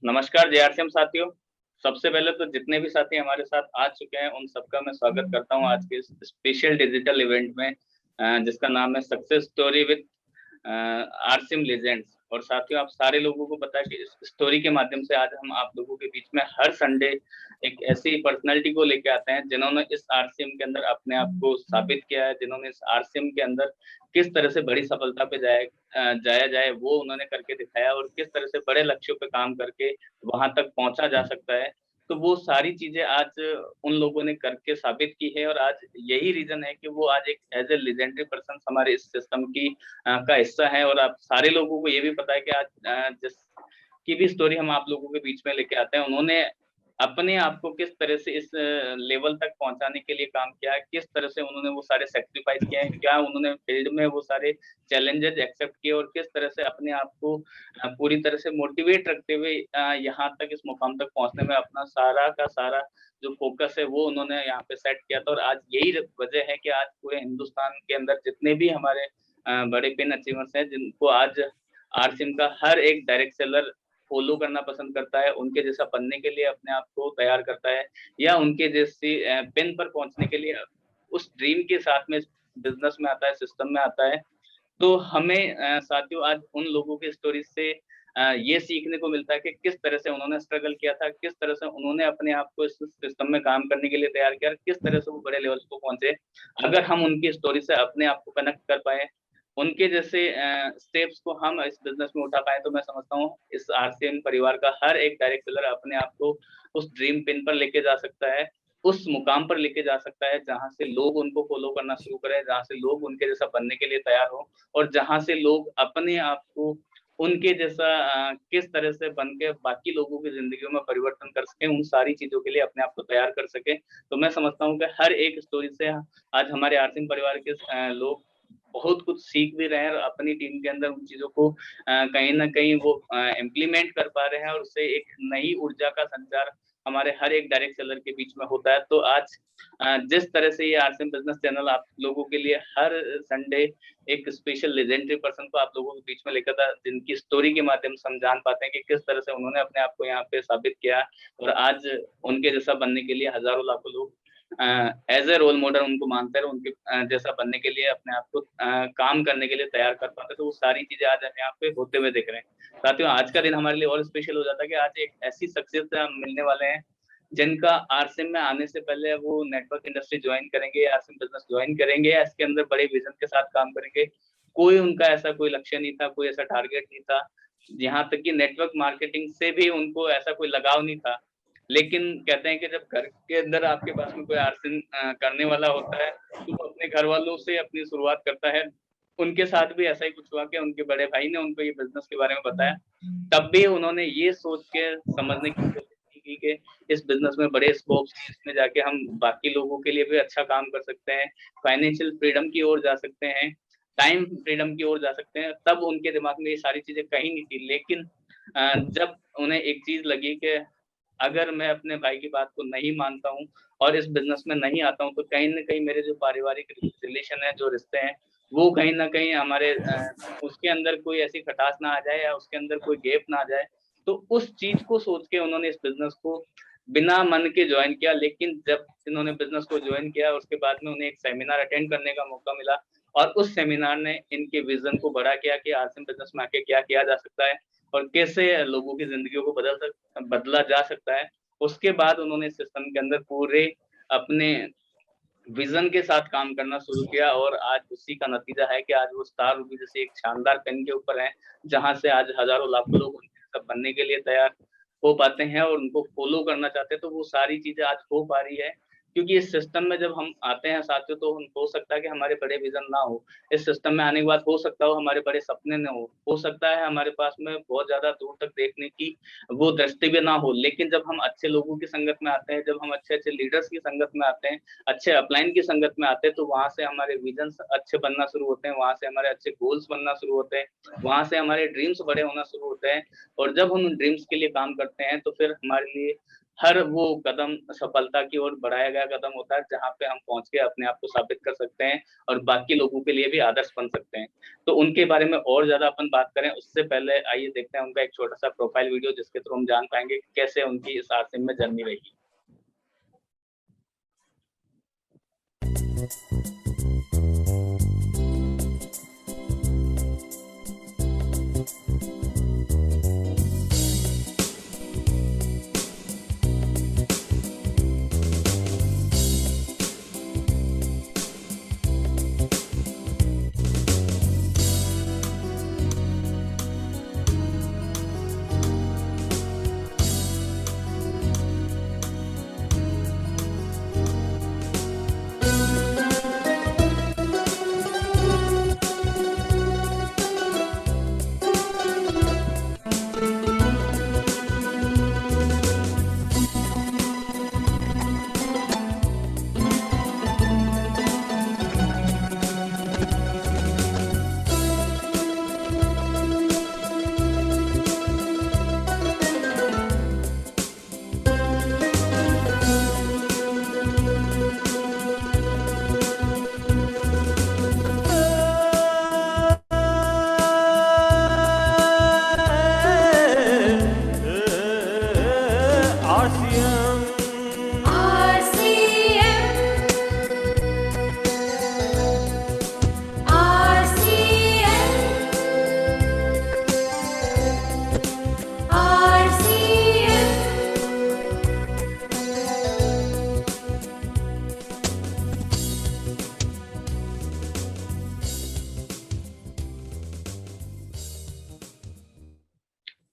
नमस्कार जेआरसीएम साथियों। सबसे पहले तो जितने भी साथी हमारे साथ आ चुके हैं उन सबका मैं स्वागत करता हूं आज के इस स्पेशल डिजिटल इवेंट में, जिसका नाम है success story with RCM legends. और साथियों, आप सारे लोगों को पता है कि इस स्टोरी के माध्यम से आज हम आप लोगों के बीच में हर संडे एक ऐसी पर्सनैलिटी को लेके आते हैं जिन्होंने इस आरसीएम के अंदर अपने आप को साबित किया है, जिन्होंने इस आरसीएम के अंदर किस तरह से बड़ी सफलता पे जाया जाए वो उन्होंने करके दिखाया, और किस तरह से बड़े लक्ष्यों पे काम करके वहां तक पहुंचा जा सकता है। तो वो सारी चीजें आज उन लोगों ने करके साबित की है, और आज यही रीजन है कि वो आज एक एज ए लेजेंडरी पर्सन हमारे इस सिस्टम की का हिस्सा है। और आप सारे लोगों को ये भी पता है कि आज जिस की भी स्टोरी हम आप लोगों के बीच में लेके आते हैं, उन्होंने अपने आप को किस तरह से इस लेवल तक पहुंचाने के लिए काम किया है, किस तरह से उन्होंने वो सारे सेक्रीफाइस किए हैं, क्या उन्होंने फील्ड में वो सारे चैलेंजेस एक्सेप्ट किए, और किस तरह से अपने आप को पूरी तरह से मोटिवेट रखते हुए यहाँ तक इस मुकाम तक पहुंचने में अपना सारा का सारा जो फोकस है वो उन्होंने यहाँ पे सेट किया था। और आज यही वजह है कि आज पूरे हिंदुस्तान के अंदर जितने भी हमारे बड़े पिन अचीवर्स हैं, जिनको आज आरसीएम का हर एक डायरेक्ट सेलर फॉलो करना पसंद करता है, उनके जैसा बनने के लिए अपने आप को तैयार करता है, या उनके जैसी पिन पर पहुंचने के लिए उस ड्रीम के साथ में बिजनेस में आता है, सिस्टम में आता है। तो हमें साथियों आज उन लोगों की स्टोरी से ये सीखने को मिलता है कि किस तरह से उन्होंने स्ट्रगल किया था, किस तरह से उन्होंने अपने आप को इस सिस्टम में काम करने के लिए तैयार किया, किस तरह से वो बड़े लेवल को पहुंचे। अगर हम उनकी स्टोरी से अपने आप को कनेक्ट कर पाए, उनके जैसे स्टेप्स को हम इस बिजनेस में उठा पाए, तो मैं समझता हूँ इस आरसीएम परिवार का हर एक डायरेक्ट सेलर अपने आप को उस ड्रीम पिन पर लेके जा सकता है, उस मुकाम पर लेके जा सकता है जहां से लोग उनको फॉलो करना शुरू करें, जहां से लोग उनके जैसा बनने के लिए तैयार हो, और जहां से लोग अपने आप को उनके जैसा किस तरह से बन के बाकी लोगों की जिंदगियों में परिवर्तन कर सके, उन सारी चीजों के लिए अपने आप को तैयार कर सके। तो मैं समझता हूँ कि हर एक स्टोरी से आज हमारे आरसीएम परिवार के लोग बहुत कुछ सीख भी रहे हैं, और अपनी टीम के अंदर उन चीजों को कहीं ना कहीं वो इम्प्लीमेंट कर पा रहे हैं, और उससे एक नई ऊर्जा का संचार हमारे हर एक डायरेक्ट सेलर के बीच में होता है। तो आज जिस तरह से ये आरसीएम बिजनेस चैनल आप लोगों के लिए हर संडे एक स्पेशल लेजेंडरी पर्सन को आप लोगों के बीच में लेकर था, जिनकी स्टोरी के माध्यम से हम जान पाते हैं कि किस तरह से उन्होंने अपने आप को यहाँ पे साबित किया, और आज उनके जैसा बनने के लिए हजारों लाखों लोग एज ए रोल मॉडल उनको मानते हैं, उनके जैसा बनने के लिए अपने आप को काम करने के लिए तैयार कर पाते हैं। तो वो सारी चीजें आज हम यहाँ पे होते हुए देख रहे हैं। साथियों, आज का दिन हमारे लिए और स्पेशल हो जाता है कि आज एक ऐसी शख्सियत से हम मिलने वाले हैं जिनका आरसीएम में आने से पहले वो नेटवर्क इंडस्ट्री ज्वाइन करेंगे, आरसीएम बिजनेस ज्वाइन करेंगे, या इसके अंदर बड़े विजन के साथ काम करेंगे। कोई उनका ऐसा कोई लक्ष्य नहीं था, कोई ऐसा टारगेट नहीं था, यहाँ तक कि नेटवर्क मार्केटिंग से भी उनको ऐसा कोई लगाव नहीं था। लेकिन कहते हैं कि जब घर के अंदर आपके पास में कोई आरसीएम करने वाला होता है, तो वो अपने घर वालों से अपनी शुरुआत करता है। उनके साथ भी ऐसा ही कुछ हुआ कि उनके बड़े भाई ने उनको ये बिजनेस के बारे में बताया, तब भी उन्होंने ये सोच के समझने की कोशिश की कि इस बिजनेस में बड़े स्कोप्स हैं, इसमें जाके हम बाकी लोगों के लिए भी अच्छा काम कर सकते हैं, फाइनेंशियल फ्रीडम की ओर जा सकते हैं, टाइम फ्रीडम की ओर जा सकते हैं। तब उनके दिमाग में ये सारी चीजें कहीं नहीं थी। लेकिन जब उन्हें एक चीज लगी कि अगर मैं अपने भाई की बात को नहीं मानता हूँ और इस बिजनेस में नहीं आता हूँ, तो कहीं ना कहीं मेरे जो पारिवारिक रिलेशन है, जो रिश्ते हैं, वो कहीं ना कहीं हमारे उसके अंदर कोई ऐसी खटास ना आ जाए, या उसके अंदर कोई गैप ना आ जाए। तो उस चीज को सोच के उन्होंने इस बिजनेस को बिना मन के ज्वाइन किया। लेकिन जब इन्होंने बिजनेस को ज्वाइन किया, उसके बाद में उन्हें एक सेमिनार अटेंड करने का मौका मिला, और उस सेमिनार ने इनके विजन को बड़ा किया कि आरसीएम बिजनेस में आके क्या किया जा सकता है, और कैसे लोगों की जिंदगियों को बदला जा सकता है। उसके बाद उन्होंने सिस्टम के अंदर पूरे अपने विजन के साथ काम करना शुरू किया, और आज उसी का नतीजा है कि आज वो स्टार रूबी जैसे एक शानदार पेन के ऊपर है, जहां से आज हजारों लाखों लोग उनके साथ बनने के लिए तैयार हो पाते हैं और उनको फॉलो करना चाहते हैं। तो वो सारी चीजें आज हो पा रही है, क्योंकि इस सिस्टम में जब हम आते हैं साथियों, तो हो सकता है कि हमारे बड़े विजन ना हो, इस सिस्टम में आने के बाद हो सकता हो हमारे बड़े सपने न हो सकता है हमारे पास में बहुत ज्यादा दूर तक देखने की वो दृष्टि भी ना हो। लेकिन जब हम अच्छे लोगों की संगत में आते हैं, जब हम अच्छे अच्छे लीडर्स की संगत में आते हैं, अच्छे अपलाइन की संगत में आते हैं, तो वहां से हमारे विजन अच्छे बनना शुरू होते हैं, वहां से हमारे अच्छे गोल्स बनना शुरू होते हैं, वहां से हमारे ड्रीम्स बड़े होना शुरू होते हैं। और जब हम ड्रीम्स के लिए काम करते हैं, तो फिर हमारे लिए हर वो कदम सफलता की ओर बढ़ाया गया कदम होता है, जहाँ पे हम पहुंच के अपने आप को साबित कर सकते हैं और बाकी लोगों के लिए भी आदर्श बन सकते हैं। तो उनके बारे में और ज्यादा अपन बात करें उससे पहले आइए देखते हैं उनका एक छोटा सा प्रोफाइल वीडियो, जिसके थ्रू हम जान पाएंगे कि कैसे उनकी इस आरसीएम में जर्नी रही।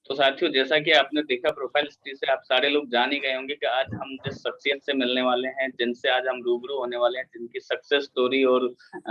तो साथियों, जैसा कि आपने देखा प्रोफाइल हिस्ट्री से, आप सारे लोग जान ही गए होंगे कि आज हम जिस शख्सियत से मिलने वाले हैं, जिनसे आज हम रूबरू होने वाले हैं, जिनकी सक्सेस स्टोरी और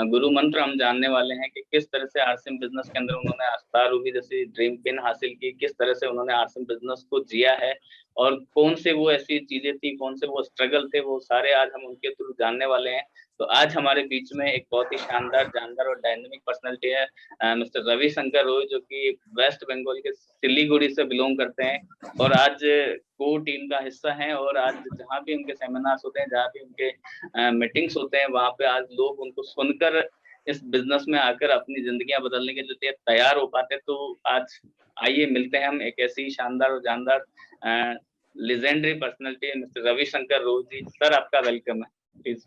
गुरु मंत्र हम जानने वाले हैं कि किस तरह से आरसीएम बिजनेस के अंदर उन्होंने आस्था रूबी जैसी ड्रीम पिन हासिल की, किस तरह से उन्होंने आरसीएम बिजनेस को जिया है और कौन से वो ऐसी चीजें थी, कौन से वो स्ट्रगल थे, वो सारे आज हम उनके थ्रू जानने वाले हैं। तो आज हमारे बीच में एक बहुत ही शानदार, जानदार और डायनेमिक पर्सनैलिटी है, मिस्टर रविशंकर रॉय, जो कि वेस्ट बंगाल के सिलीगुड़ी से बिलोंग करते हैं और आज कोर टीम का हिस्सा हैं। और आज जहाँ भी उनके सेमिनार्स होते हैं, जहाँ भी उनके मीटिंग्स होते हैं, वहाँ पे आज लोग उनको सुनकर इस बिजनेस में आकर अपनी जिंदगियां बदलने के लिए तैयार हो पाते। तो आज आइए मिलते हैं हम एक ऐसी शानदार और जानदार legendary personality mister Ravishankar Roy ji. Sir, आपका वेलकम है, प्लीज।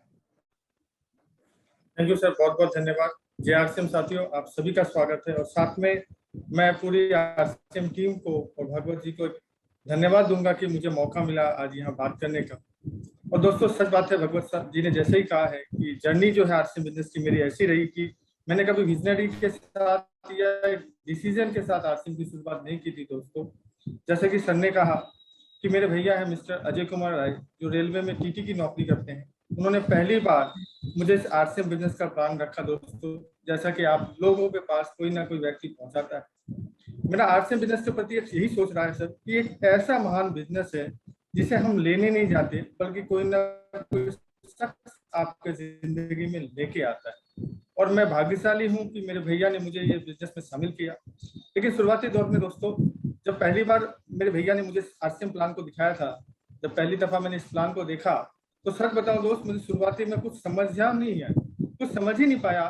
थैंक यू सर, बहुत बहुत धन्यवाद। जे आरसीएम साथियों, आप सभी का स्वागत है और साथ में मैं पूरी आरसीएम टीम को और भागवत जी को धन्यवाद दूंगा कि मुझे मौका मिला आज यहाँ बात करने का। और दोस्तों, सच बात है, भगवत साहब जी ने जैसे ही कहा है कि जर्नी जो है आरसीएम बिजनेस की मेरी ऐसी रही कि मैंने कभी विजनरी के साथ या डिसीजन के साथ आरसीएम की शुरुआत नहीं की थी। दोस्तों, जैसे कि सर ने कहा कि मेरे भैया है मिस्टर अजय कुमार राय, जो रेलवे में टीटी की नौकरी करते हैं। उन्होंने पहली बार मुझे इस आरसीएम बिजनेस का प्लान रखा। दोस्तों, जैसा कि आप लोगों के पास कोई ना कोई व्यक्ति पहुंचाता है, मेरा आरसीएम बिजनेस के प्रति यही सोच रहा है सर कि एक ऐसा महान बिजनेस है जिसे हम लेने नहीं जाते, बल्कि कोई ना कोई शख्स आपके जिंदगी में लेके आता है। और मैं भाग्यशाली हूं कि मेरे भैया ने मुझे ये बिजनेस में शामिल किया। लेकिन शुरुआती दौर में दोस्तों, जब पहली बार मेरे भैया ने मुझे आरसीएम प्लान को दिखाया था, जब पहली दफा मैंने इस प्लान को देखा, तो सच बताऊं दोस्त, मुझे शुरुआती में कुछ समझा नहीं है, कुछ समझ ही नहीं पाया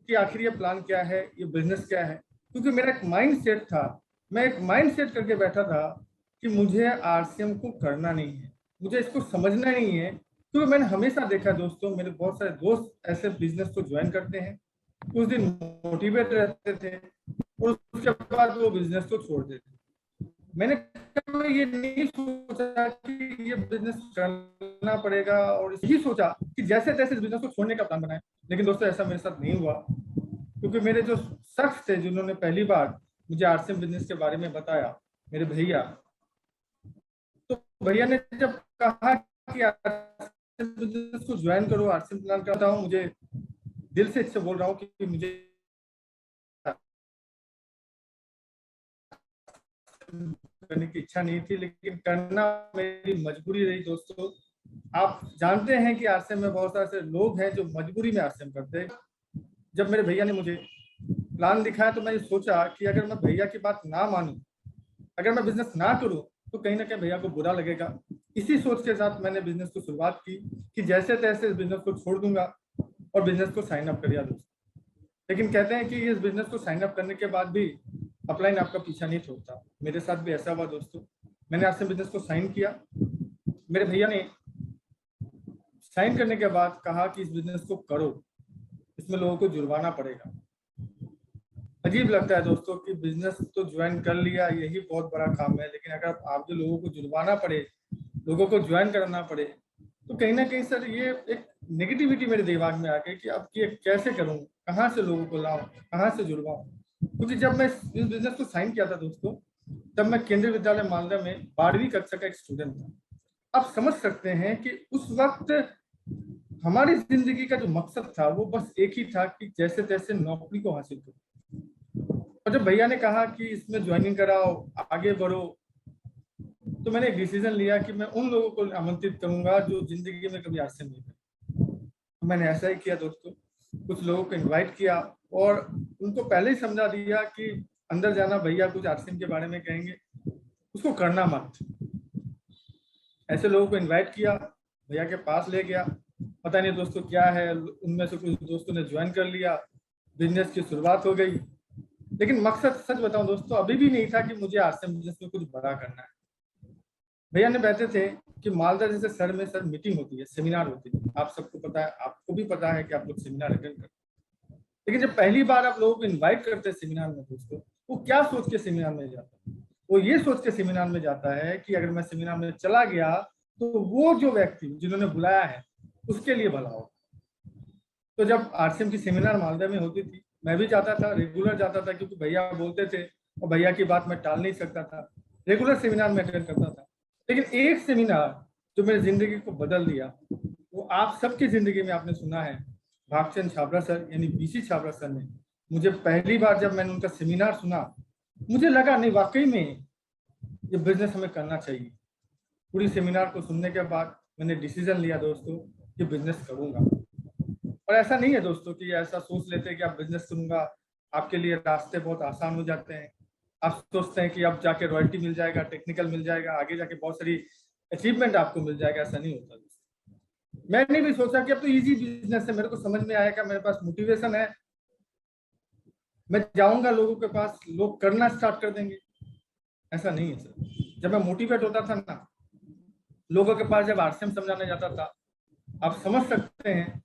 कि आखिर ये प्लान क्या है, ये बिजनेस क्या है। क्योंकि मेरा एक माइंड सेट था, मैं एक माइंड सेट करके बैठा था कि मुझे आरसीएम को करना नहीं है, मुझे इसको समझना नहीं है। क्योंकि मैंने हमेशा देखा दोस्तों, मेरे बहुत सारे दोस्त ऐसे बिजनेस को ज्वाइन करते हैं, कुछ दिन मोटिवेट रहते थे और उसके बाद वो बिजनेस को छोड़ देते। मैंने कभी ये नहीं सोचा कि ये बिजनेस करना पड़ेगा और यही सोचा कि जैसे तैसे इस बिजनेस को छोड़ने का प्लान बनाए। लेकिन दोस्तों, ऐसा मेरे साथ नहीं हुआ, क्योंकि मेरे जो शख्स थे जिन्होंने पहली बार मुझे आरसीएम बिजनेस के बारे में बताया, मेरे भैया, तो भैया ने जब कहा कि आरसीएम बिजनेस को ज्वाइन करो, आरसीएम प्लान करता हूँ, मुझे दिल से इससे बोल रहा हूँ कि मुझे करने की इच्छा नहीं थी, लेकिन करना मेरी मजबूरी रही। दोस्तों, आप जानते हैं कि आरसीएम में बहुत सारे लोग हैं जो मजबूरी में आरसीएम करते हैं। जब मेरे भैया ने मुझे प्लान दिखाया तो मैं सोचा कि अगर मैं भैया की बात ना मानूं, अगर मैं बिजनेस ना करूं, तो कहीं ना कहीं भैया को बुरा लगेगा। इसी सोच के साथ मैंने बिजनेस को शुरुआत की कि जैसे तैसे इस बिजनेस को छोड़ दूंगा और बिजनेस को साइन अप कर दिया दोस्तों। लेकिन कहते हैं कि इस बिजनेस को साइन अप करने के बाद भी अपलाइन आपका पीछा नहीं छोड़ता। मेरे साथ भी ऐसा हुआ दोस्तों। मैंने आपसे बिजनेस को साइन किया, मेरे भैया ने साइन करने के बाद कहा कि इस बिजनेस को करो, इसमें लोगों को जुर्माना पड़ेगा। अजीब लगता है दोस्तों कि बिजनेस तो ज्वाइन कर लिया, यही बहुत बड़ा काम है, लेकिन अगर आप जो लोगों को जुर्माना पड़े, लोगों को ज्वाइन करना पड़े, तो कहीं ना कहीं सर ये एक नेगेटिविटी मेरे दिमाग में आ गई कि अब ये कैसे करूं, कहाँ से लोगों को लाऊं, कहाँ से जुड़वाऊं। क्योंकि जब मैं इस बिजनेस को साइन किया था दोस्तों, तब मैं केंद्रीय विद्यालय मालदा में 12वीं कक्षा का एक स्टूडेंट था। आप समझ सकते हैं कि उस वक्त हमारी जिंदगी का जो मकसद था वो बस एक ही था कि जैसे तैसे नौकरी को हासिल करो। और जब भैया ने कहा कि इसमें ज्वाइनिंग कराओ, आगे बढ़ो, तो मैंने एक डिसीजन लिया कि मैं उन लोगों को आमंत्रित करूंगा जो जिंदगी में कभी आरसीएम नहीं करे। तो मैंने ऐसा ही किया दोस्तों। कुछ लोगों को इनवाइट किया और उनको पहले ही समझा दिया कि अंदर जाना, भैया कुछ आरसीएम के बारे में कहेंगे, उसको करना मत। ऐसे लोगों को इनवाइट किया, भैया के पास ले गया। पता नहीं दोस्तों क्या है, उनमें से कुछ दोस्तों ने ज्वाइन कर लिया, बिजनेस की शुरुआत हो गई। लेकिन मकसद सच बताऊं दोस्तों अभी भी नहीं था कि मुझे आरसीएम बिजनेस में कुछ बड़ा करना है। भैया ने कहते थे कि मालदा जैसे शहर में सर मीटिंग होती है, सेमिनार होती है, आप सबको पता है, आपको भी पता है कि आप लोग सेमिनार अटेंड करते हैं। लेकिन जब पहली बार आप लोगों को इनवाइट करते हैं सेमिनार में दोस्तों, वो क्या सोच के सेमिनार में जाता है? वो ये सोच के सेमिनार में जाता है कि अगर मैं सेमिनार में चला गया तो वो जो व्यक्ति जिन्होंने बुलाया है उसके लिए भला हो। तो जब आरसीएम की सेमिनार मालदा में होती थी, मैं भी जाता था, रेगुलर जाता था, क्योंकि भैया बोलते थे और भैया की बात मैं टाल नहीं सकता था। रेगुलर सेमिनार में अटेंड करता था। लेकिन एक सेमिनार जो मेरी जिंदगी को बदल दिया, वो आप सबकी जिंदगी में आपने सुना है, भागचंद छाबड़ा सर यानी बीसी छाबड़ा सर ने मुझे पहली बार जब मैंने उनका सेमिनार सुना, मुझे लगा नहीं वाकई में ये बिजनेस हमें करना चाहिए। पूरी सेमिनार को सुनने के बाद मैंने डिसीजन लिया दोस्तों कि बिजनेस करूंगा। और ऐसा नहीं है दोस्तों कि ऐसा सोच लेते हैं कि आप बिजनेस करूंगा, आपके लिए रास्ते बहुत आसान हो जाते हैं। आप सोचते हैं कि अब जाके रॉयल्टी मिल जाएगा, टेक्निकल मिल जाएगा, आगे जाके बहुत सारी अचीवमेंट आपको मिल जाएगा। ऐसा नहीं होता दोस्तों। मैंने भी सोचा कि अब तो इजी बिजनेस है, मेरे को समझ में आएगा, मेरे पास मोटिवेशन है, मैं जाऊंगा लोगों के पास, लोग करना स्टार्ट कर देंगे। ऐसा नहीं है सर। जब मैं मोटिवेट होता था ना, लोगों के पास जब आरसीएम समझाने जाता था, आप समझ सकते हैं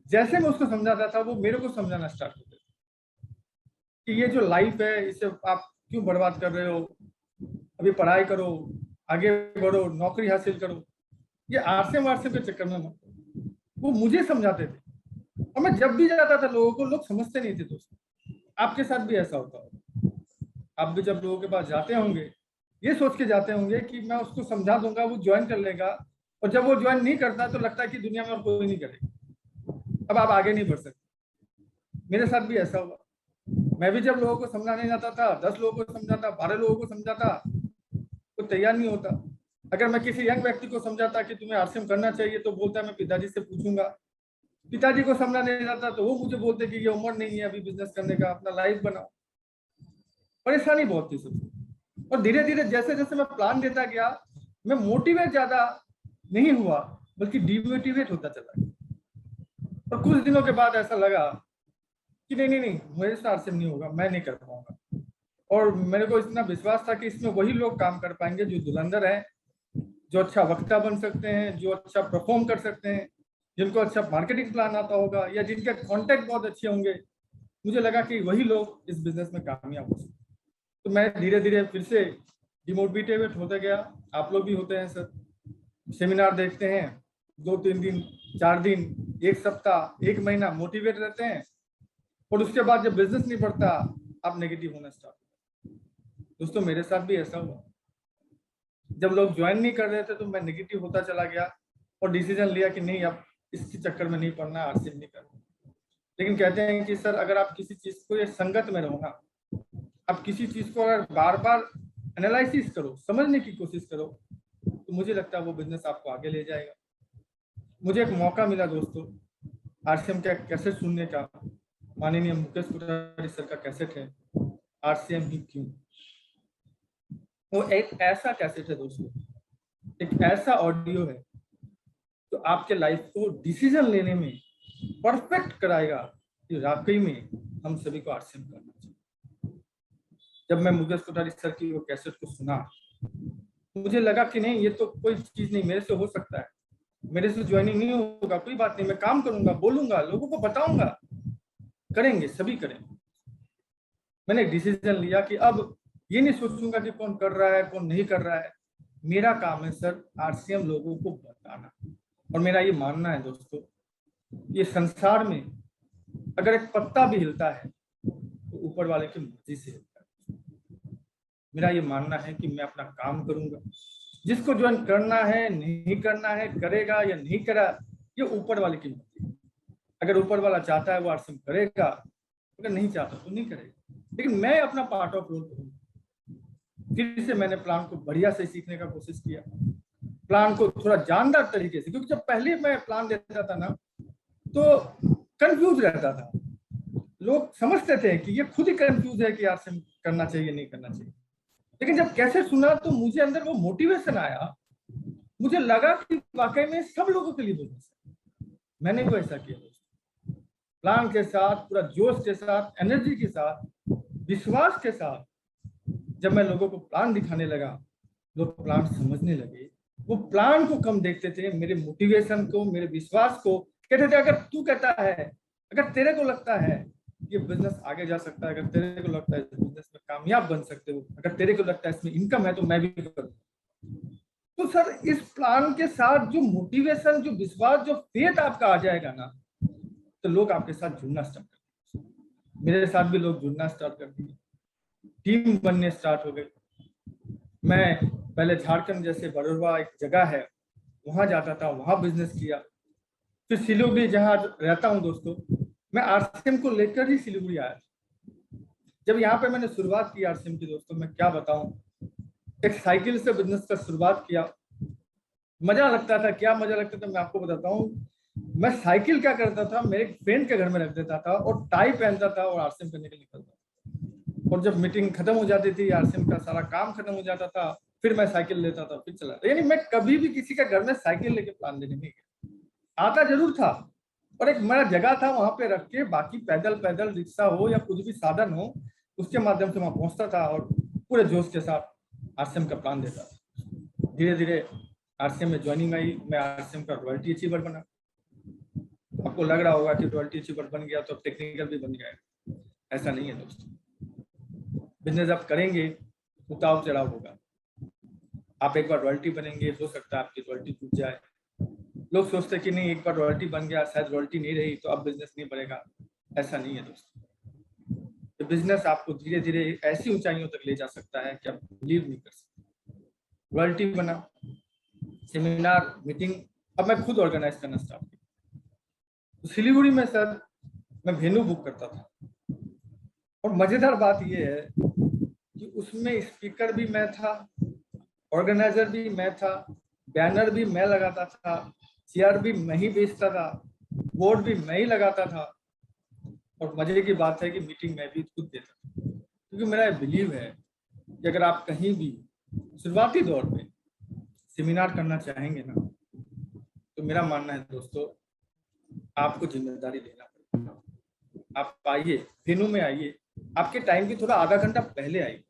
जैसे मैं उसको समझाता था वो मेरे को समझाना स्टार्ट कर देता कि ये जो लाइफ है इसे आप क्यों बर्बाद कर रहे हो, अभी पढ़ाई करो, आगे बढ़ो, नौकरी हासिल करो, ये आरसीएम के चक्कर में मत। वो मुझे समझाते थे और मैं जब भी जाता था लोगों को, लोग समझते नहीं थे दोस्तों। आपके साथ भी ऐसा होता होगा। आप भी जब लोगों के पास जाते होंगे ये सोच के जाते होंगे कि मैं उसको समझा दूंगा, वो ज्वाइन कर लेगा, और जब वो ज्वाइन नहीं करता तो लगता है कि दुनिया में और कोई नहीं करेगा, अब आप आगे नहीं बढ़ सकते। मेरे साथ भी ऐसा हुआ। मैं भी जब लोगों को समझाने जाता था, 10 लोगों को समझाता, 12 लोगों को समझाता, तो तैयार नहीं होता। अगर मैं किसी यंग व्यक्ति को समझाता कि तुम्हें आरसीएम करना चाहिए, तो बोलता मैं पिताजी से पूछूंगा। पिताजी को समझाने जाता तो वो मुझे बोलते कि ये उम्र नहीं है अभी बिजनेस करने का, अपना लाइफ बनाओ। परेशानी बहुत थी सबसे। और धीरे धीरे जैसे जैसे मैं प्लान देता गया, मैं मोटिवेट ज्यादा नहीं हुआ बल्कि डिमोटिवेट होता चला गया। और कुछ दिनों के बाद ऐसा लगा कि नहीं नहीं नहीं, मेरे से आरसीएम नहीं होगा, मैं नहीं कर पाऊंगा। और मेरे को इतना विश्वास था कि इसमें वही लोग काम कर पाएंगे जो धुरंधर है, जो अच्छा वक्ता बन सकते हैं, जो अच्छा परफॉर्म कर सकते हैं, जिनको अच्छा मार्केटिंग प्लान आता होगा, या जिनके कॉन्टेक्ट बहुत अच्छे होंगे। मुझे लगा कि वही लोग इस बिजनेस में कामयाब हो सकते। तो मैं धीरे धीरे फिर से डिमोटिवेट होता गया। आप लोग भी होते हैं सर, सेमिनार देखते हैं, 2-3 दिन, 4 दिन, 1 सप्ताह, 1 महीना मोटिवेट रहते हैं, और उसके बाद जब बिजनेस नहीं बढ़ता आप नेगेटिव होना स्टार्ट। दोस्तों मेरे साथ भी ऐसा हुआ। जब लोग ज्वाइन नहीं कर रहे थे तो मैं नेगेटिव होता चला गया और डिसीजन लिया कि नहीं, अब इसके चक्कर में नहीं पड़ना, आरसीएम नहीं करना। लेकिन कहते हैं कि सर अगर आप किसी चीज को, ये संगत में रहो ना, आप किसी चीज को अगर बार बार एनालिसिस करो, समझने की कोशिश करो, तो मुझे लगता है वो बिजनेस आपको आगे ले जाएगा। मुझे एक मौका मिला दोस्तों आरसीएम का कैसेट सुनने का। माननीय मुकेश कोठारी सर का कैसेट है, आरसीएम ही क्यों। वो एक ऐसा कैसेट है दोस्तों एक ऐसा ऑडियो है तो आपके लाइफ को डिसीजन लेने में परफेक्ट कराएगा कि वाकई में हम सभी को आरसीएम करना चाहिए। जब मैं मुकेश कोठारी सर की वो कैसेट को सुना, मुझे लगा कि नहीं, ये तो कोई चीज नहीं, मेरे से हो सकता है, मेरे से ज्वाइनिंग नहीं होगा, कोई बात नहीं, मैं काम करूंगा, बोलूंगा, लोगों को बताऊंगा, करेंगे, सभी करेंगे। मैंने डिसीजन लिया कि अब ये नहीं सोचूंगा कि कौन कर रहा है कौन नहीं कर रहा है, मेरा काम है सर आरसीएम लोगों को बताना। और मेरा ये मानना है दोस्तों, ये संसार में अगर एक पत्ता भी हिलता है तो ऊपर वाले की मर्जी से हिलता है। मेरा ये मानना है कि मैं अपना काम करूंगा, जिसको ज्वाइन करना है नहीं करना है, करेगा या नहीं करा, ये ऊपर वाले की मर्जी है। अगर ऊपर वाला चाहता है वो आरसीएम करेगा, अगर नहीं चाहता तो नहीं करेगा, लेकिन मैं अपना पार्ट ऑफ रोल करूंगा। फिर से मैंने प्लान को बढ़िया से सीखने का कोशिश किया, प्लान को थोड़ा जानदार तरीके से, क्योंकि जब पहले मैं प्लान देता था ना तो कंफ्यूज रहता था, लोग समझते थे कि ये खुद ही कंफ्यूज है कि आरसीएम करना चाहिए नहीं करना चाहिए। लेकिन जब कैसे सुना तो मुझे अंदर वो मोटिवेशन आया, मुझे लगा कि वाकई में सब लोगों के लिए बिजनेस है। मैंने भी ऐसा किया, प्लान के साथ, पूरा जोश के साथ, एनर्जी के साथ, विश्वास के साथ। जब मैं लोगों को प्लान दिखाने लगा, लोग प्लान समझने लगे, वो प्लान को कम देखते थे, मेरे मोटिवेशन को, मेरे विश्वास को। कहते थे अगर तू कहता है, अगर तेरे को लगता है ये बिजनेस आगे जा सकता है, अगर तेरे को लगता है इस बिजनेस में कामयाब बन सकते हो, अगर तेरे को लगता है इसमें इनकम है, तो मैं भी करूँगा। तो सर इस प्लान के साथ जो मोटिवेशन, जो विश्वास, जो फेथ आपका आ जाएगा ना, तो लोग आपके साथ जुड़ना स्टार्ट कर दिए। मेरे साथ भी लोग जुड़ना स्टार्ट कर दिए, टीम बनने स्टार्ट हो गई। मैं पहले झारखंड जैसे बड़ौदा एक जगह है, वहां जाता था, वहां बिजनेस किया। फिर सिलीगुड़ी जहाँ रहता हूँ दोस्तों, मैं आरसीएम को लेकर ही सिलीगुड़ी आया। जब यहाँ पे मैंने शुरुआत की आरसीएम की दोस्तों, मैं क्या बताऊं, एक साइकिल से बिजनेस का शुरुआत किया। मजा लगता था, क्या मजा लगता था मैं आपको बताता हूँ। मैं साइकिल क्या करता था, मेरे फ्रेंड के घर में रख देता था और टाई पहनता था और आरसीएम करने के लिए निकलता था। और जब मीटिंग खत्म हो जाती थी, आरसीएम का सारा काम खत्म हो जाता था, फिर मैं साइकिल लेता था, फिर चला। यानी मैं कभी भी किसी के घर में साइकिल लेके प्लान देने नहीं गया। आता जरूर था, और एक मेरा जगह था वहां पे रख के, बाकी पैदल पैदल रिक्शा हो या कुछ भी साधन हो, उसके माध्यम से वहां पहुंचता था और पूरे जोश के साथ आरसीएम का प्लान देता था। धीरे धीरे आरसीएम में ज्वाइनिंग आई, मैं आरसीएम का रॉयल्टी अचीवर बना। आपको लग रहा होगा कि रॉयल्टी अचीवर बन गया तो अब टेक्निकल भी बन गया, ऐसा नहीं है दोस्तों। बिजनेस आप करेंगे, उतार चढ़ाव होगा। आप एक बार रॉयल्टी बनेंगे, हो सकता है आपकी रॉयल्टी टूट जाए। लोग सोचते कि नहीं, एक बार रॉयल्टी बन गया, शायद रॉयल्टी नहीं रही तो अब बिजनेस नहीं बढ़ेगा, ऐसा नहीं है दोस्तों। ये बिजनेस आपको धीरे धीरे ऐसी ऊंचाइयों तक ले जा सकता है कि आप बिलीव नहीं कर सकते। रॉयल्टी बना, सेमिनार, मीटिंग अब मैं खुद ऑर्गेनाइज करना स्टार्ट किया। तो सिलीगुड़ी में सर मैं वेन्यू बुक करता था, और मजेदार बात यह है कि उसमें स्पीकर भी मैं था, ऑर्गेनाइजर भी मैं था, बैनर भी मैं लगाता था, चेयर भी मैं ही बेचता था, बोर्ड भी मैं ही लगाता था। और मजे की बात है कि मीटिंग मैं भी खुद देता था, क्योंकि मेरा बिलीव है कि अगर आप कहीं भी शुरुआती दौर में सेमिनार करना चाहेंगे ना, तो मेरा मानना है दोस्तों, आपको जिम्मेदारी लेना पड़ेगा। आप आइए, वेन्यू में आइए, आपके टाइम की थोड़ा आधा घंटा पहले आइए,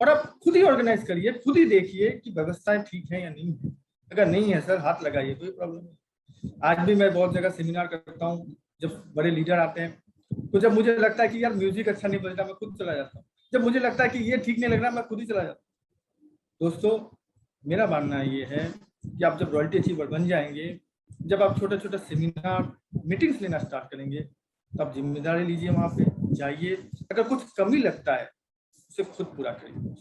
और आप खुद ही ऑर्गेनाइज करिए, खुद ही देखिए कि व्यवस्थाएं ठीक है या नहीं है। अगर नहीं है सर, हाथ लगाइए, कोई प्रॉब्लम नहीं। आज भी मैं बहुत जगह सेमिनार करता हूँ, जब बड़े लीडर आते हैं, तो जब मुझे लगता है कि यार म्यूजिक अच्छा नहीं बज रहा, मैं खुद चला जाता हूँ। जब मुझे लगता है कि ये ठीक नहीं लग रहा, मैं खुद ही चला जाता हूँ। दोस्तों मेरा मानना ये है कि आप जब रॉयल्टी अचीवर बन जाएंगे, जब आप छोटे छोटे सेमिनार, मीटिंग्स लेना स्टार्ट करेंगे, तो आप जिम्मेदारी लीजिए, वहां पे जाइए। अगर कुछ कमी लगता है उसे खुद पूरा करेंगे।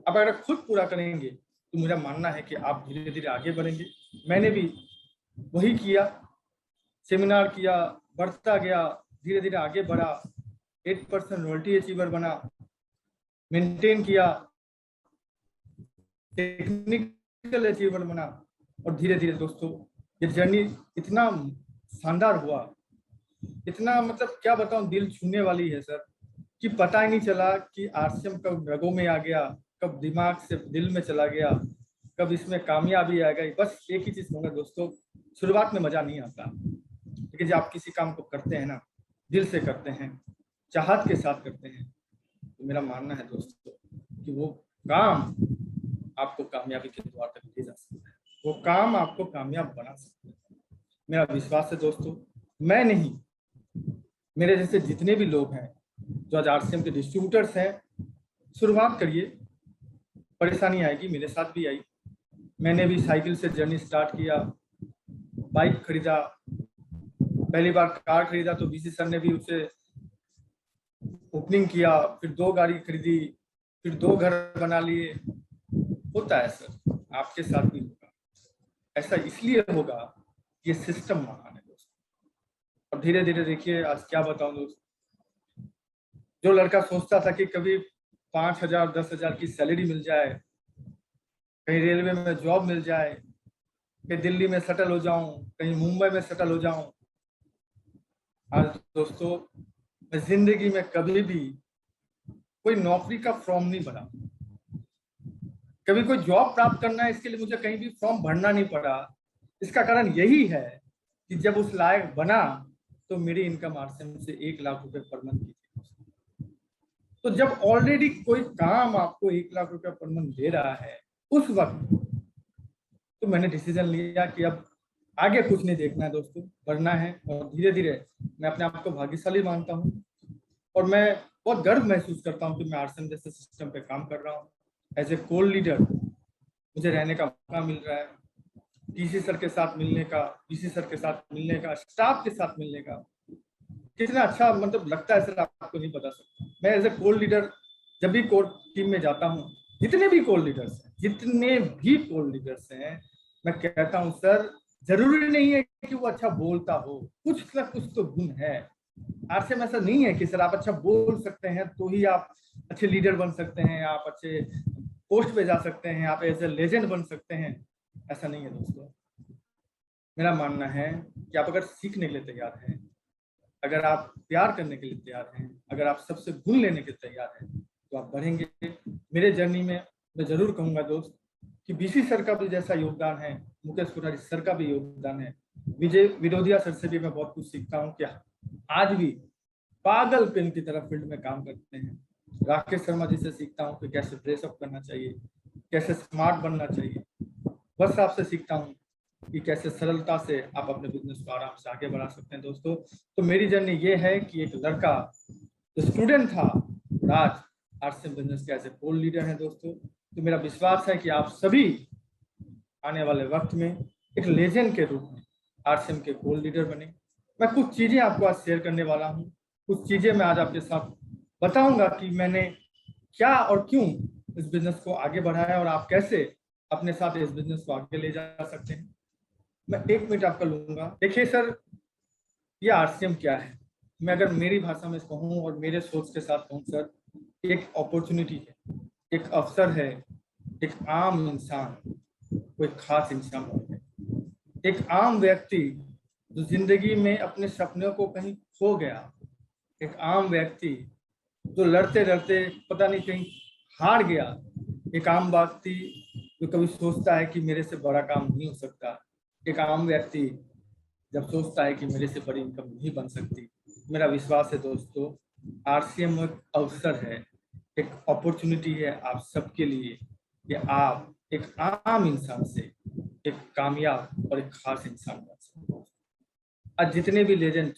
अब अगर खुद पूरा करेंगे तो मेरा मानना है कि आप धीरे धीरे आगे बढ़ेंगे। मैंने भी वही किया, सेमिनार किया, बढ़ता गया, धीरे धीरे आगे बढ़ा, 8% रॉयल्टी अचीवर बना, मेंटेन किया, टेक्निकल अचीवर बना। और धीरे धीरे दोस्तों ये जर्नी इतना शानदार हुआ, इतना मतलब क्या बताऊं, दिल छूने वाली है सर, कि पता ही नहीं चला कि आरसीएम कब रगों में आ गया, कब दिमाग से दिल में चला गया, कब इसमें कामयाबी आएगा। बस एक ही चीज कहूंगा दोस्तों, शुरुआत में मजा नहीं आता, लेकिन जब आप किसी काम को करते हैं ना, दिल से करते हैं, चाहत के साथ करते हैं, तो मेरा मानना है दोस्तों कि वो काम आपको कामयाबी के द्वार तक ले जा सकता है, वो काम आपको कामयाब बना सकता है। मेरा विश्वास है दोस्तों, मैं नहीं, मेरे जैसे जितने भी लोग हैं जो आज आरसीएम के डिस्ट्रीब्यूटर्स हैं, शुरुआत करिए, परेशानी आएगी, मेरे साथ भी आई। मैंने भी साइकिल से जर्नी स्टार्ट किया, बाइक खरीदा, पहली बार कार खरीदा तो बीसी सर ने भी उसे ओपनिंग किया, फिर 2 गाड़ी खरीदी, फिर 2 घर बना लिए। होता है सर, आपके साथ भी होगा। ऐसा इसलिए होगा, ये सिस्टम महान है दोस्तों। और धीरे धीरे देखिए, आज क्या बताऊं दोस्त, जो लड़का सोचता था कि कभी 5,000 10,000 की सैलरी मिल जाए, कहीं रेलवे में जॉब मिल जाए, कहीं दिल्ली में सेटल हो जाऊं, कहीं मुंबई में सेटल हो जाऊं, आज दोस्तों मैं जिंदगी में कभी भी कोई नौकरी का फॉर्म नहीं भरा, कभी कोई जॉब प्राप्त करना है इसके लिए मुझे कहीं भी फॉर्म भरना नहीं पड़ा। इसका कारण यही है कि जब उस लायक बना तो मेरी इनकम आरसीएम से 1 लाख रुपए पर मंथ की थी। तो जब ऑलरेडी कोई काम आपको 1 लाख रुपए पर मंथ दे रहा है, उस वक्त तो मैंने डिसीजन लिया कि अब आगे कुछ नहीं देखना है दोस्तों, बढ़ना है। और धीरे धीरे मैं अपने आप को भाग्यशाली मानता हूँ और मैं बहुत गर्व महसूस करता हूँ कि मैं आरसीएम जैसे सिस्टम पे काम कर रहा हूँ। एज ए कोल लीडर मुझे रहने का मौका मिल रहा है, टीसी सर के साथ मिलने का, बीसी सर के साथ मिलने का, स्टाफ के साथ मिलने का, कितना अच्छा मतलब लगता है सर, आपको नहीं बता सकता। मैं एज ए कोल लीडर जब भी कोर टीम में जाता हूँ, जितने भी कोल लीडर्स हैं, मैं कहता हूँ सर, जरूरी नहीं है कि वो अच्छा बोलता हो, कुछ ना कुछ तो गुण है। आरसीएम ऐसा नहीं है कि सर आप अच्छा बोल सकते हैं तो ही आप अच्छे लीडर बन सकते हैं, आप अच्छे पोस्ट पे जा सकते हैं, आप एज ए लेजेंड बन सकते हैं। ऐसा नहीं है दोस्तों। मेरा मानना है कि आप अगर सीखने के लिए तैयार हैं, अगर आप प्यार करने के लिए तैयार हैं, अगर आप सबसे गुण लेने के लिए तैयार हैं, तो आप बढ़ेंगे। मेरे जर्नी में मैं जरूर कहूंगा दोस्त कि बीसी सर का भी जैसा योगदान है, मुकेश कुरारी सर का भी योगदान है, विजय विरोधिया सर से भी मैं बहुत कुछ सीखता हूँ। क्या आज भी पागल पेन की तरह फील्ड में काम करते हैं। राकेश शर्मा जी से सीखता हूँ कि कैसे ड्रेसअप करना चाहिए, कैसे स्मार्ट बनना चाहिए। बस आपसे सीखता हूँ कि कैसे सरलता से आप अपने बिजनेस को आराम से आगे बढ़ा सकते हैं दोस्तों। तो मेरी जर्नी ये है कि एक लड़का जो स्टूडेंट था, आज आरसीएम बिजनेस के एज ए कोल लीडर है दोस्तों। तो मेरा विश्वास है कि आप सभी आने वाले वक्त में एक लेजेंड के रूप में आरसीएम के कोल लीडर बने। मैं कुछ चीजें आपको आज शेयर करने वाला हूँ, कुछ चीजें मैं आज आपके साथ बताऊंगा कि मैंने क्या और क्यों इस बिजनेस को आगे बढ़ाया और आप कैसे अपने साथ इस बिजनेस को आगे ले जा सकते हैं। मैं 1 मिनट आपका लूंगा। देखिए सर, ये आरसीएम क्या है, मैं अगर मेरी भाषा में कहूँ और मेरे सोच के साथ कहूँ सर, एक अपॉर्चुनिटी है, एक अवसर है, एक आम इंसान, कोई खास इंसान है, एक आम व्यक्ति जो जिंदगी में अपने सपनों को कहीं खो गया, एक आम व्यक्ति जो लड़ते लड़ते पता नहीं कहीं हार गया, एक आम व्यक्ति जो कभी सोचता है कि मेरे से बड़ा काम नहीं हो सकता, एक आम व्यक्ति जब सोचता है कि मेरे से बड़ी इनकम नहीं बन सकती। मेरा विश्वास है दोस्तों, आरसीएम एक अवसर है, एक अपॉर्चुनिटी है आप सबके लिए कि आप एक आम इंसान से एक कामयाब और एक खास इंसान बन सकते हैं। आज जितने भी लेजेंड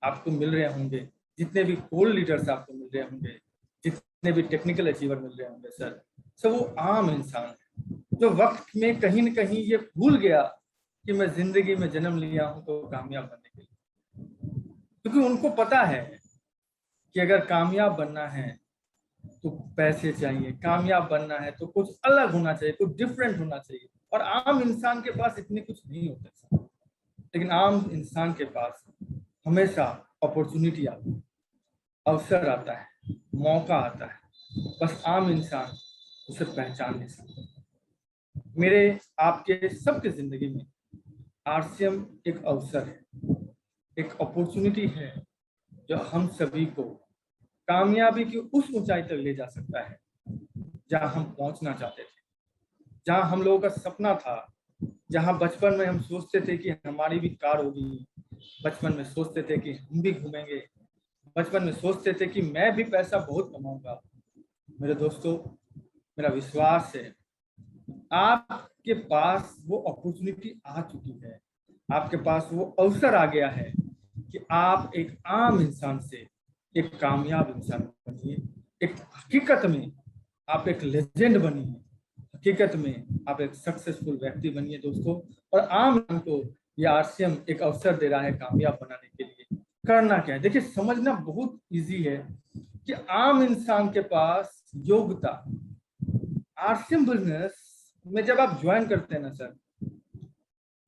आपको मिल रहे होंगे, जितने भी कोल लीडर्स आपको मिल रहे होंगे, जितने भी टेक्निकल अचीवर मिल रहे होंगे सर, सब वो आम इंसान है जो वक्त में कहीं न कहीं ये भूल गया कि मैं जिंदगी में जन्म लिया हूं तो कामयाब बनने के लिए। क्योंकि उनको पता है कि अगर कामयाब बनना है तो पैसे चाहिए, कामयाब बनना है तो कुछ अलग होना चाहिए, कुछ डिफरेंट होना चाहिए। और आम इंसान के पास इतने कुछ नहीं होते सर, लेकिन आम इंसान के पास हमेशा अपॉर्चुनिटी आती है, अवसर आता है, मौका आता है, बस आम इंसान उसे पहचान नहीं सकता। मेरे आपके सबके जिंदगी में आरसीएम एक अवसर है, एक अपॉर्चुनिटी है जो हम सभी को कामयाबी की उस ऊंचाई तक ले जा सकता है जहां हम पहुंचना चाहते थे, जहाँ हम लोगों का सपना था, जहाँ बचपन में हम सोचते थे कि हमारी भी कार होगी, बचपन में सोचते थे कि हम भी घूमेंगे, बचपन में सोचते थे कि मैं भी पैसा बहुत कमाऊंगा। मेरे दोस्तों, मेरा विश्वास है आपके पास वो अपॉर्चुनिटी आ चुकी है, आपके पास वो अवसर आ गया है कि आप एक आम इंसान से एक कामयाब इंसान बनिए। एक हकीकत में आप एक लेजेंड बनिए, हकीकत में आप एक सक्सेसफुल व्यक्ति बनिए दोस्तों। और आम इंसान को यह आरसीएम एक अवसर दे रहा है कामयाब बनाने के लिए। करना क्या है, देखिए समझना बहुत इजी है कि आम इंसान के पास योग्यता, आरसीएम बिजनेस में जब आप ज्वाइन करते हैं ना सर,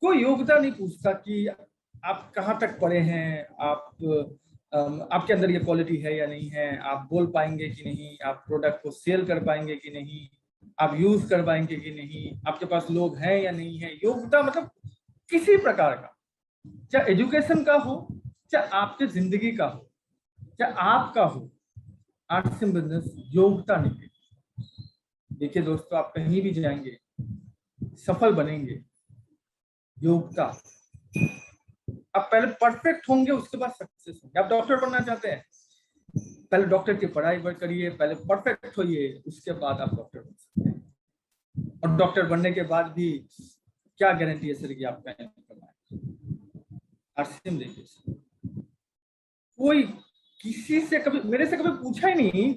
कोई योग्यता नहीं पूछता कि आप कहाँ तक पढ़े हैं, आपके अंदर ये क्वालिटी है या नहीं है, आप बोल पाएंगे कि नहीं, आप प्रोडक्ट को सेल कर पाएंगे कि नहीं, आप यूज कर पाएंगे कि नहीं, आपके पास लोग हैं या नहीं है। योग्यता मतलब किसी प्रकार का, चाहे एजुकेशन का हो, चाहे आपके जिंदगी का हो, चाहे आपका हो, आरसीएम बिजनेस योग्यता नहीं। देखिए दोस्तों, आप कहीं भी जाएंगे सफल बनेंगे, योग्यता। आप पहले परफेक्ट होंगे, उसके बाद सक्सेस होंगे। आप डॉक्टर बनना चाहते हैं, पहले डॉक्टर की पढ़ाई करिए, पहले परफेक्ट होइए, उसके बाद आप डॉक्टर बन सकते हैं। और डॉक्टर बनने के बाद भी क्या गारंटी है सर कि आप कहीं आरसीएम देखिए, कोई किसी से कभी, मेरे से कभी पूछा ही नहीं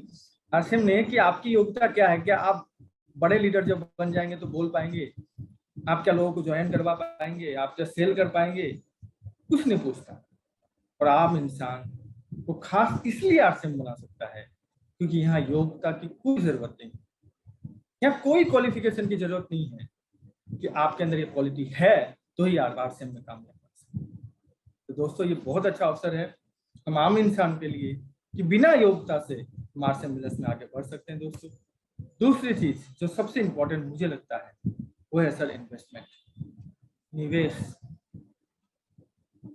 आरसीएम ने कि आपकी योग्यता क्या है, क्या आप बड़े लीडर जब बन जाएंगे तो बोल पाएंगे, आप क्या लोगों को ज्वाइन करवा पाएंगे, आप क्या सेल कर पाएंगे, कुछ नहीं पूछता। और आम इंसान को खास इसलिए आरसीएम बना सकता है क्योंकि यहाँ योग्यता की कोई जरूरत नहीं, यहाँ कोई क्वालिफिकेशन की जरूरत नहीं है कि आपके अंदर ये क्वालिटी है तो ही आप आरसीएम में कामयाब बन सकते हैं। तो दोस्तों, ये बहुत अच्छा अवसर है हम आम इंसान के लिए कि बिना योग्यता से हम आरसीएम बिजनेस में आगे बढ़ सकते हैं दोस्तों। दूसरी चीज जो सबसे इंपॉर्टेंट मुझे लगता है वो है सर इन्वेस्टमेंट, निवेश।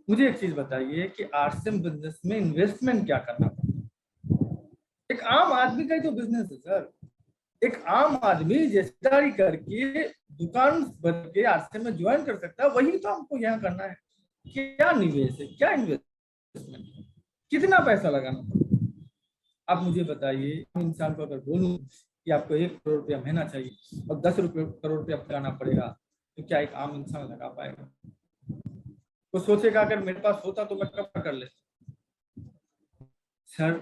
मुझे एक चीज बताइए कि आरसीएम बिजनेस में इन्वेस्टमेंट क्या करना पड़ता है? एक आम आदमी का ही तो बिजनेस है सर। एक आम आदमी जैसेदारी करके दुकान बन के आरसीएम में ज्वाइन कर सकता है, वही तो हमको यहाँ करना है। क्या निवेश है, क्या इन्वेस्टमेंट है, कितना पैसा लगाना पड़ता है, आप मुझे बताइए। इंसान को अगर बोलूं कि आपको 1 करोड़ रुपया महीना चाहिए और 10 करोड़ रुपया लगाना पड़ेगा, तो क्या एक आम इंसान लगा पाएगा? तो सोचेगा अगर मेरे पास होता तो मैं कब कर लेता। सर,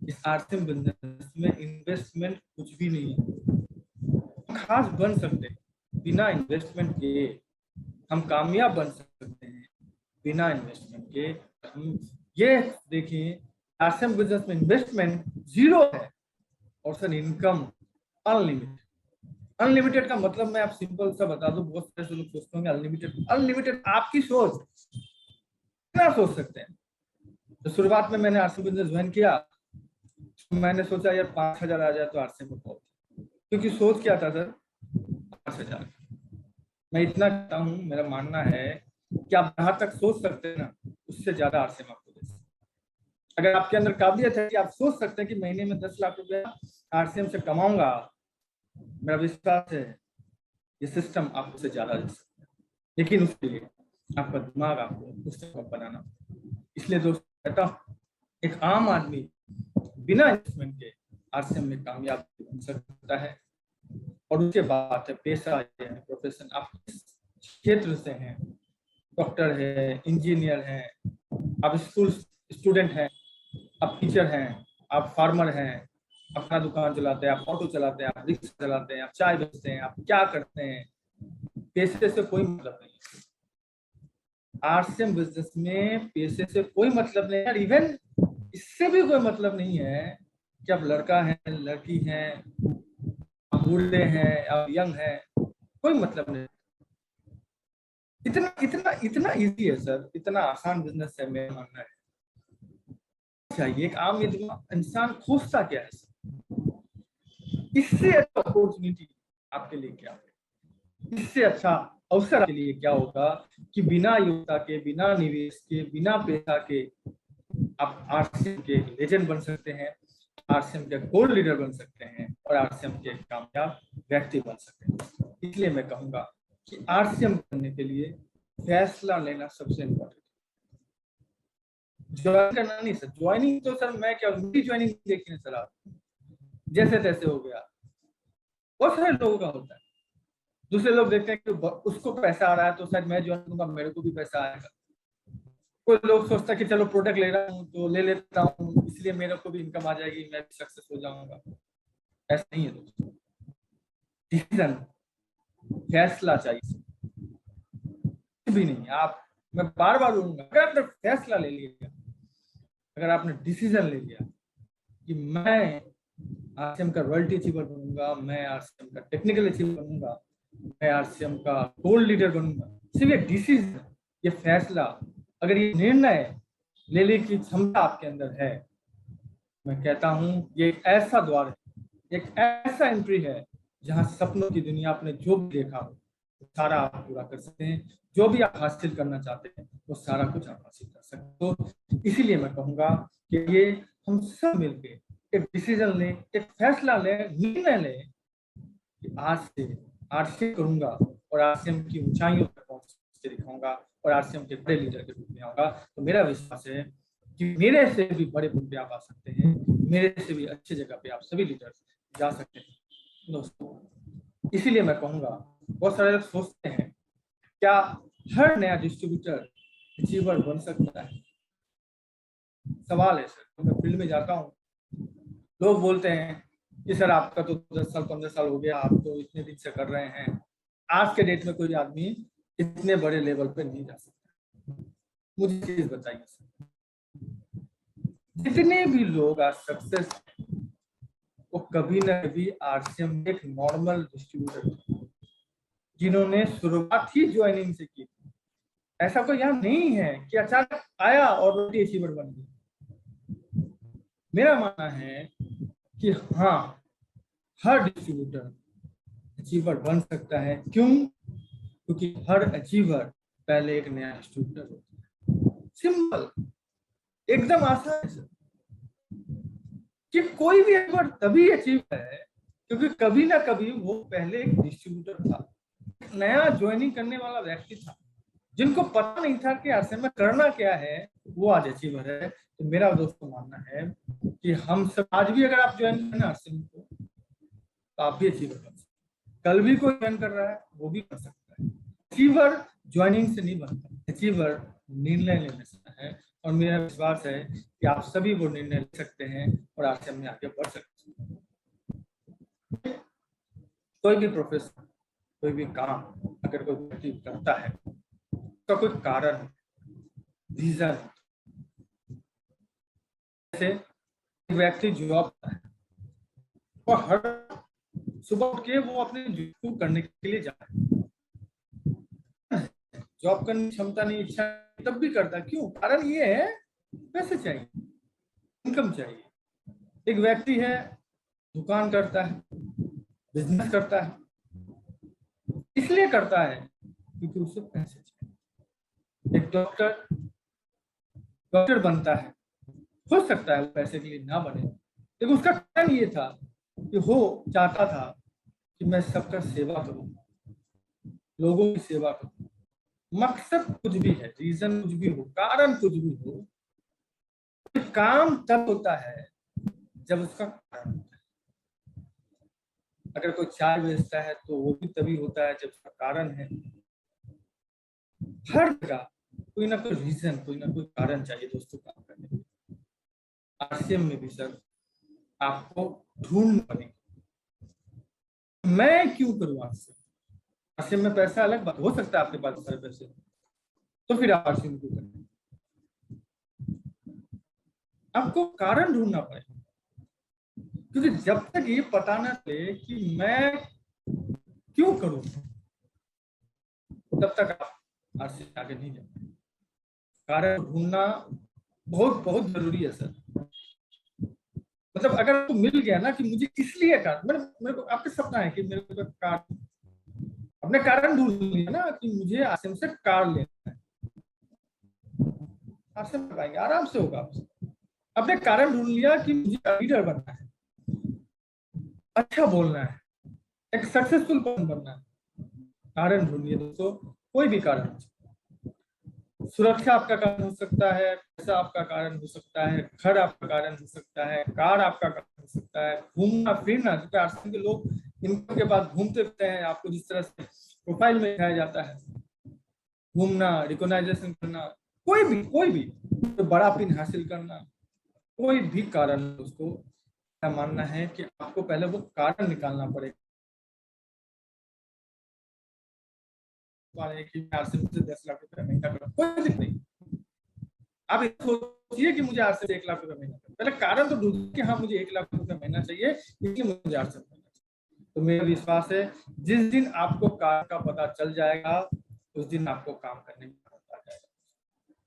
इस आरसीएम बिजनेस में इन्वेस्टमेंट कुछ भी नहीं है। खास बन सकते हैं बिना इन्वेस्टमेंट के, हम कामयाब बन सकते हैं बिना इन्वेस्टमेंट के। हम ये देखिए, आरसीएम बिजनेस में इन्वेस्टमेंट 0 है और सर इनकम अनलिमिटेड। अनलिमिटेड का मतलब मैं आप सिंपल सा बता दूं, बहुत सारे लोग सोचते होंगे अनलिमिटेड। अनलिमिटेड आपकी सोच, कितना सोच सकते हैं। तो शुरुआत में मैंने आरसीएम बिजनेस ज्वाइन किया, मैंने सोचा यार 5,000 आ जाए तो आरसीएम में बहुत, क्योंकि सोच क्या था सर, 5,000। मैं इतना कहता हूँ, मेरा मानना है कि आप जहां तक सोच सकते हैं ना, उससे ज्यादा आरसीएम आपको दे सकते। अगर आपके अंदर काबिलियत है कि आप सोच सकते हैं कि महीने में 10 लाख रुपया आरसीएम से कमाऊंगा, मेरा विश्वास है ये सिस्टम आपको से ज्यादा दे सकता है। लेकिन उसके लिए आपका दिमाग आपको उस तरह बनाना। इसलिए दोस्तों कहता हूं, एक आम आदमी बिना इन्वेस्टमेंट के आरसीएम में कामयाब बन सकता है। और उसके बाद है पेशा है, प्रोफेशन, आप किस क्षेत्र से हैं, डॉक्टर है, इंजीनियर है, आप स्कूल स्टूडेंट हैं, आप टीचर हैं, आप फार्मर हैं, अपना दुकान चलाते हैं, आप ऑटो चलाते हैं, आप रिक्शा चलाते हैं, आप चाय बेचते हैं, आप क्या करते हैं, पैसे से कोई मतलब नहीं है। आरसीएम बिजनेस में पैसे से कोई मतलब नहीं है। इवन इससे भी कोई मतलब नहीं है कि आप लड़का है, लड़की है, आप बूढ़े हैं, आप यंग हैं, कोई मतलब नहीं। इतना इतना इतना इजी है सर, इतना आसान बिजनेस है, मेरा मानना है। चाहिए एक आम इंसान खोजता क्या है सर? इससे अच्छा अपॉर्चुनिटी आपके लिए क्या है, इससे अच्छा अवसर आपके लिए क्या होगा कि बिना योग्यता के, बिना निवेश के, बिना पैसा के आप आरसीएम के लेजेंड बन सकते हैं, आरसीएम के गोल्ड लीडर बन सकते हैं और आरसीएम के कामयाब व्यक्ति बन सकते हैं। इसलिए मैं कहूंगा कि आरसीएम करने के लिए फैसला लेना सबसे इम्पोर्टेंट। ज्वाइन करना नहीं सर, ज्वाइनिंग तो सर मैं क्या, मेरी ज्वाइनिंग देखिए सर, आप जैसे तैसे हो गया, बहुत सारे लोगों का होता है। दूसरे लोग देखते हैं कि उसको पैसा आ रहा है तो शायद मैं ज्वाइन करूंगा, मेरे को भी पैसा आएगा। कोई लोग सोचता है कि चलो प्रोडक्ट ले रहा हूँ तो ले लेता हूँ, इसलिए मेरे को भी इनकम आ जाएगी, मैं भी सक्सेस हो जाऊंगा। ऐसा नहीं है दोस्तों। डिसीजन, फैसला चाहिए, भी नहीं। आप, मैं बार बार बोलूंगा, अगर आपने फैसला ले लिया, अगर आपने डिसीजन ले लिया कि मैं आरसीएम का रॉयल्टी अचीवर बनूंगा, मैं आरसीएम का टेक्निकल अचीवर बनूंगा, मैं आरसीएम का गोल्ड लीडर बनूंगा, सिर्फ ये डिसीजन, ये फैसला, अगर ये निर्णय लेने की क्षमता आपके अंदर है, मैं कहता हूं ये एक ऐसा द्वार है, एक ऐसा एंट्री है जहां सपनों की दुनिया आपने जो भी देखा हो सारा आप पूरा कर सकते हैं। जो भी आप हासिल करना चाहते हैं वो सारा कुछ आप हासिल कर सकते हो। तो इसीलिए मैं कहूंगा कि ये हम सब मिलकर एक डिसीजन लें, एक फैसला लें, निर्णय लें कि आज से आरसीएम करूंगा और आरसीएम की ऊंचाइयों तक पहुंच के दिखाऊंगा और आरसीएम के बड़े लीडर के रूप में आऊंगा। तो मेरा विश्वास है कि मेरे से भी बड़े पद पे आप आ सकते हैं, मेरे से भी अच्छी जगह पे आप सभी लीडर जा सकते हैं दोस्तों। इसीलिए मैं कहूंगा, बहुत सारे लोग सोचते हैं क्या हर नया डिस्ट्रीब्यूटर अचीवर बन सकता है? सवाल है सर। तो मैं फील्ड में जाता हूँ, लोग बोलते हैं कि सर आपका तो 10 साल 15 साल हो गया, आप तो इतने दिन से कर रहे हैं, आज के डेट में कोई आदमी इतने बड़े लेवल पे नहीं जा सकता। मुझे चीज बताइए सर, जितने भी लोग आज सक्सेस, वो कभी ना कभी आरसीएम एक नॉर्मल डिस्ट्रीब्यूटर थे, जिन्होंने शुरुआत ही ज्वाइनिंग से की। ऐसा कोई यहाँ नहीं है कि अचानक आया और रोटी अचीवर बन गया। मेरा मानना है कि हाँ, हर डिस्ट्रीब्यूटर अचीवर बन सकता है। क्यों? क्योंकि हर अचीवर पहले एक नया डिस्ट्रीब्यूटर होता है। सिंपल, एकदम आसान है सर। कि कोई भी अचीवर तभी अचीव है क्योंकि कभी ना कभी वो पहले एक डिस्ट्रीब्यूटर था, नया ज्वाइनिंग करने वाला व्यक्ति था, जिनको पता नहीं था कि आरसीएम में करना क्या है, वो आज अचीवर है। तो मेरा दोस्तों मानना है कि हम सब आज भी अगर आप ज्वाइन करें आरसीएम को तो आप भी अचीवर बन सकते हैं। कल भी कोई ज्वाइन कर रहा है वो भी कर सकता है। अचीवर ज्वाइनिंग से नहीं बनता, अचीवर निर्णय लेने से है। और मेरा विश्वास है कि आप सभी वो निर्णय ले सकते हैं और आरसीएम में आगे बढ़ सकते हैं। कोई भी प्रोफेशन, कोई भी काम अगर कोई व्यक्ति करता है तो कोई कारण, रीजन। जैसे व्यक्ति जॉब करता है और हर सुबह उठ के वो अपने जॉब को करने के लिए जाता है, जॉब करने की क्षमता नहीं, इच्छा तब भी करता है। क्यों? कारण ये है पैसे चाहिए, इनकम चाहिए। एक व्यक्ति है, दुकान करता है, बिजनेस करता है, इसलिए करता है क्योंकि उसे पैसे चाहिए। एक डॉक्टर बनता है, हो सकता है वो पैसे के लिए ना बने, लेकिन उसका कारण ये था कि वो चाहता था कि मैं सबका सेवा करूं, लोगों की सेवा करूं। मकसद कुछ भी है, रीजन कुछ भी हो, कारण कुछ भी हो, काम तब होता है जब उसका कारण होता है। अगर कोई चाय बेचता है तो वो भी तभी होता है जब उसका कारण है। हर जगह कोई ना कोई रीजन, कोई ना कोई कारण चाहिए दोस्तों काम करने के लिए। आरसीएम में भी सर आपको ढूंढना पड़ेगा, मैं क्यों करूं आरसीएम? आरसीएम में पैसा अलग बात, हो सकता है आपके पास सारे पैसे, तो फिर आप आरसीएम क्यों करें? आपको कारण ढूंढना पड़ेगा, क्योंकि जब तक ये पता ना चले कि मैं क्यों करूं, तब तक आप आरसीएम आगे नहीं जाए। कारण ढूंढना बहुत बहुत जरूरी है सर। मतलब अगर आपको मिल गया ना कि मुझे इसलिए मेरे को, आपका सपना है कि मेरे को कार, अपने कारण ढूंढ लिया ना कि मुझे आरसीएम से कार लेना है, आरसीएम पाएंगे, आराम से होगा आपसे। अपने कारण ढूंढ लिया कि मुझे लीडर बनना है, अच्छा बोलना है, एक सक्सेसफुल पर्सन बनना है, कारण ढूंढिए दोस्तों, कोई भी कारण। सुरक्षा आपका कारण हो सकता है, पैसा आपका कारण हो सकता है, घर आपका कारण हो सकता है, कार आपका कारण हो सकता है, घूमना फिरना, क्योंकि आजकल के लोग इनकम के बाद घूमते फिरते हैं, आपको जिस तरह से प्रोफाइल में दिखाया जाता है, घूमना, रिकॉग्नाइजेशन करना, कोई भी तो बड़ा पिन हासिल करना, कोई भी कारण उसको मानना है कि आपको पहले वो कारण निकालना पड़ेगा कि मुझे 10 लाख रुपए महीना का कोई दिक्कत नहीं। आप सोचिए कि मुझे आज से 1 लाख रुपए महीना, पहले कारण तो ढूंढिए कि हाँ मुझे 1 लाख रुपए महीना चाहिए, इसलिए मुझे आज से महीना चाहिए। तो मेरा विश्वास है जिस दिन आपको कारण का पता चल जाएगा उस दिन आपको काम करने में मजा आ जाएगा।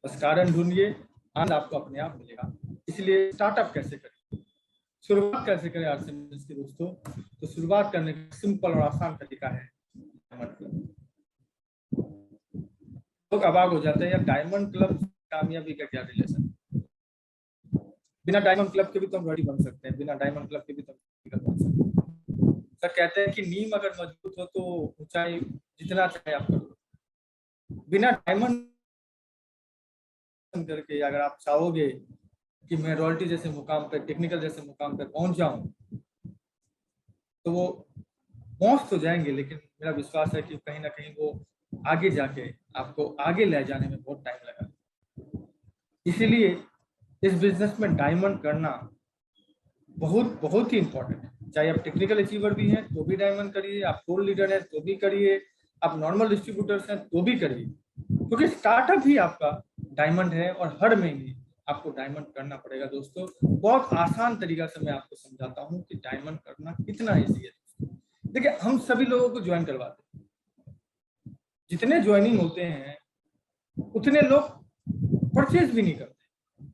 बस कारण ढूंढिए, आनंद आपको अपने आप मिलेगा। इसलिए स्टार्टअप कैसे करें, शुरुआत कैसे करें आज से के दोस्तों? तो शुरुआत करने का सिंपल और आसान तरीका है मतलब, लोग अबाक हो जाते हैं यार, डायमंड क्लब कामयाबी का क्या रिलेशन? बिना डायमंड क्लब के भी तो हम रेडी बन सकते हैं, बिना डायमंड क्लब के भी तो बन सकते हैं। सर कहते हैं कि नींव अगर मजबूत हो तो ऊंचाई जितना चाहे आप करो। बिना डायमंड करके अगर आप चाहोगे कि मैं रॉयल्टी जैसे मुकाम पे, टेक्निकल जैसे मुकाम पे पहुंच जाऊं, तो वो पहुंच तो जाएंगे, लेकिन मेरा विश्वास है कि कहीं ना कहीं वो आगे जाके आपको आगे ले जाने में बहुत टाइम लगा। इसीलिए इस बिजनेस में डायमंड करना बहुत ही इंपॉर्टेंट है। चाहे आप टेक्निकल अचीवर भी हैं तो भी डायमंड करिए, आप गोल्ड लीडर हैं तो भी करिए, आप नॉर्मल डिस्ट्रीब्यूटर्स हैं तो भी करिए, क्योंकि स्टार्टअप ही आपका डायमंड है और हर महीने आपको डायमंड करना पड़ेगा दोस्तों। बहुत आसान तरीका से मैं आपको समझाता हूँ कि डायमंड करना कितना ईजी है। देखिए, हम सभी लोगों को ज्वाइन करवाते हैं, जितने ज्वाइनिंग होते हैं उतने लोग परचेज भी नहीं करते।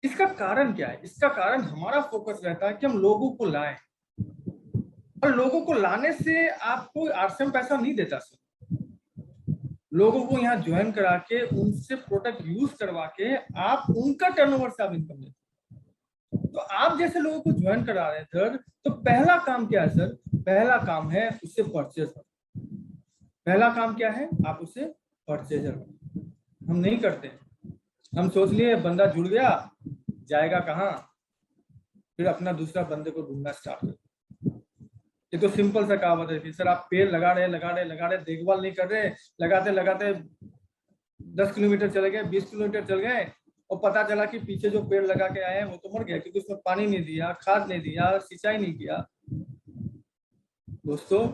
इसका कारण क्या है? इसका कारण हमारा फोकस रहता है कि हम लोगों को लाएं, और लोगों को लाने से आपको आरसीएम पैसा नहीं देता सर। लोगों को यहाँ ज्वाइन करा के उनसे प्रोडक्ट यूज करवा के आप उनका टर्नओवर से आप इनकम देते हैं। तो आप जैसे लोगों को ज्वाइन करा रहे हैं सर, तो पहला काम क्या है सर? पहला काम है उससे परचेज। पहला काम क्या है? आप उसे परचेजर। हम नहीं करते, हम सोच लिए बंदा जुड़ गया, जाएगा कहाँ, फिर अपना दूसरा बंदे को ढूंढना स्टार्ट कर। ये तो सिंपल सा कहावत है कि सर आप पेड़ लगा रहे, देखभाल नहीं कर रहे, लगाते 10 किलोमीटर चले गए, 20 किलोमीटर चल गए, और पता चला कि पीछे जो पेड़ लगा के आए हैं वो तो मर गया, क्योंकि उसमें पानी नहीं दिया, खाद नहीं दिया, सिंचाई नहीं किया। दोस्तों,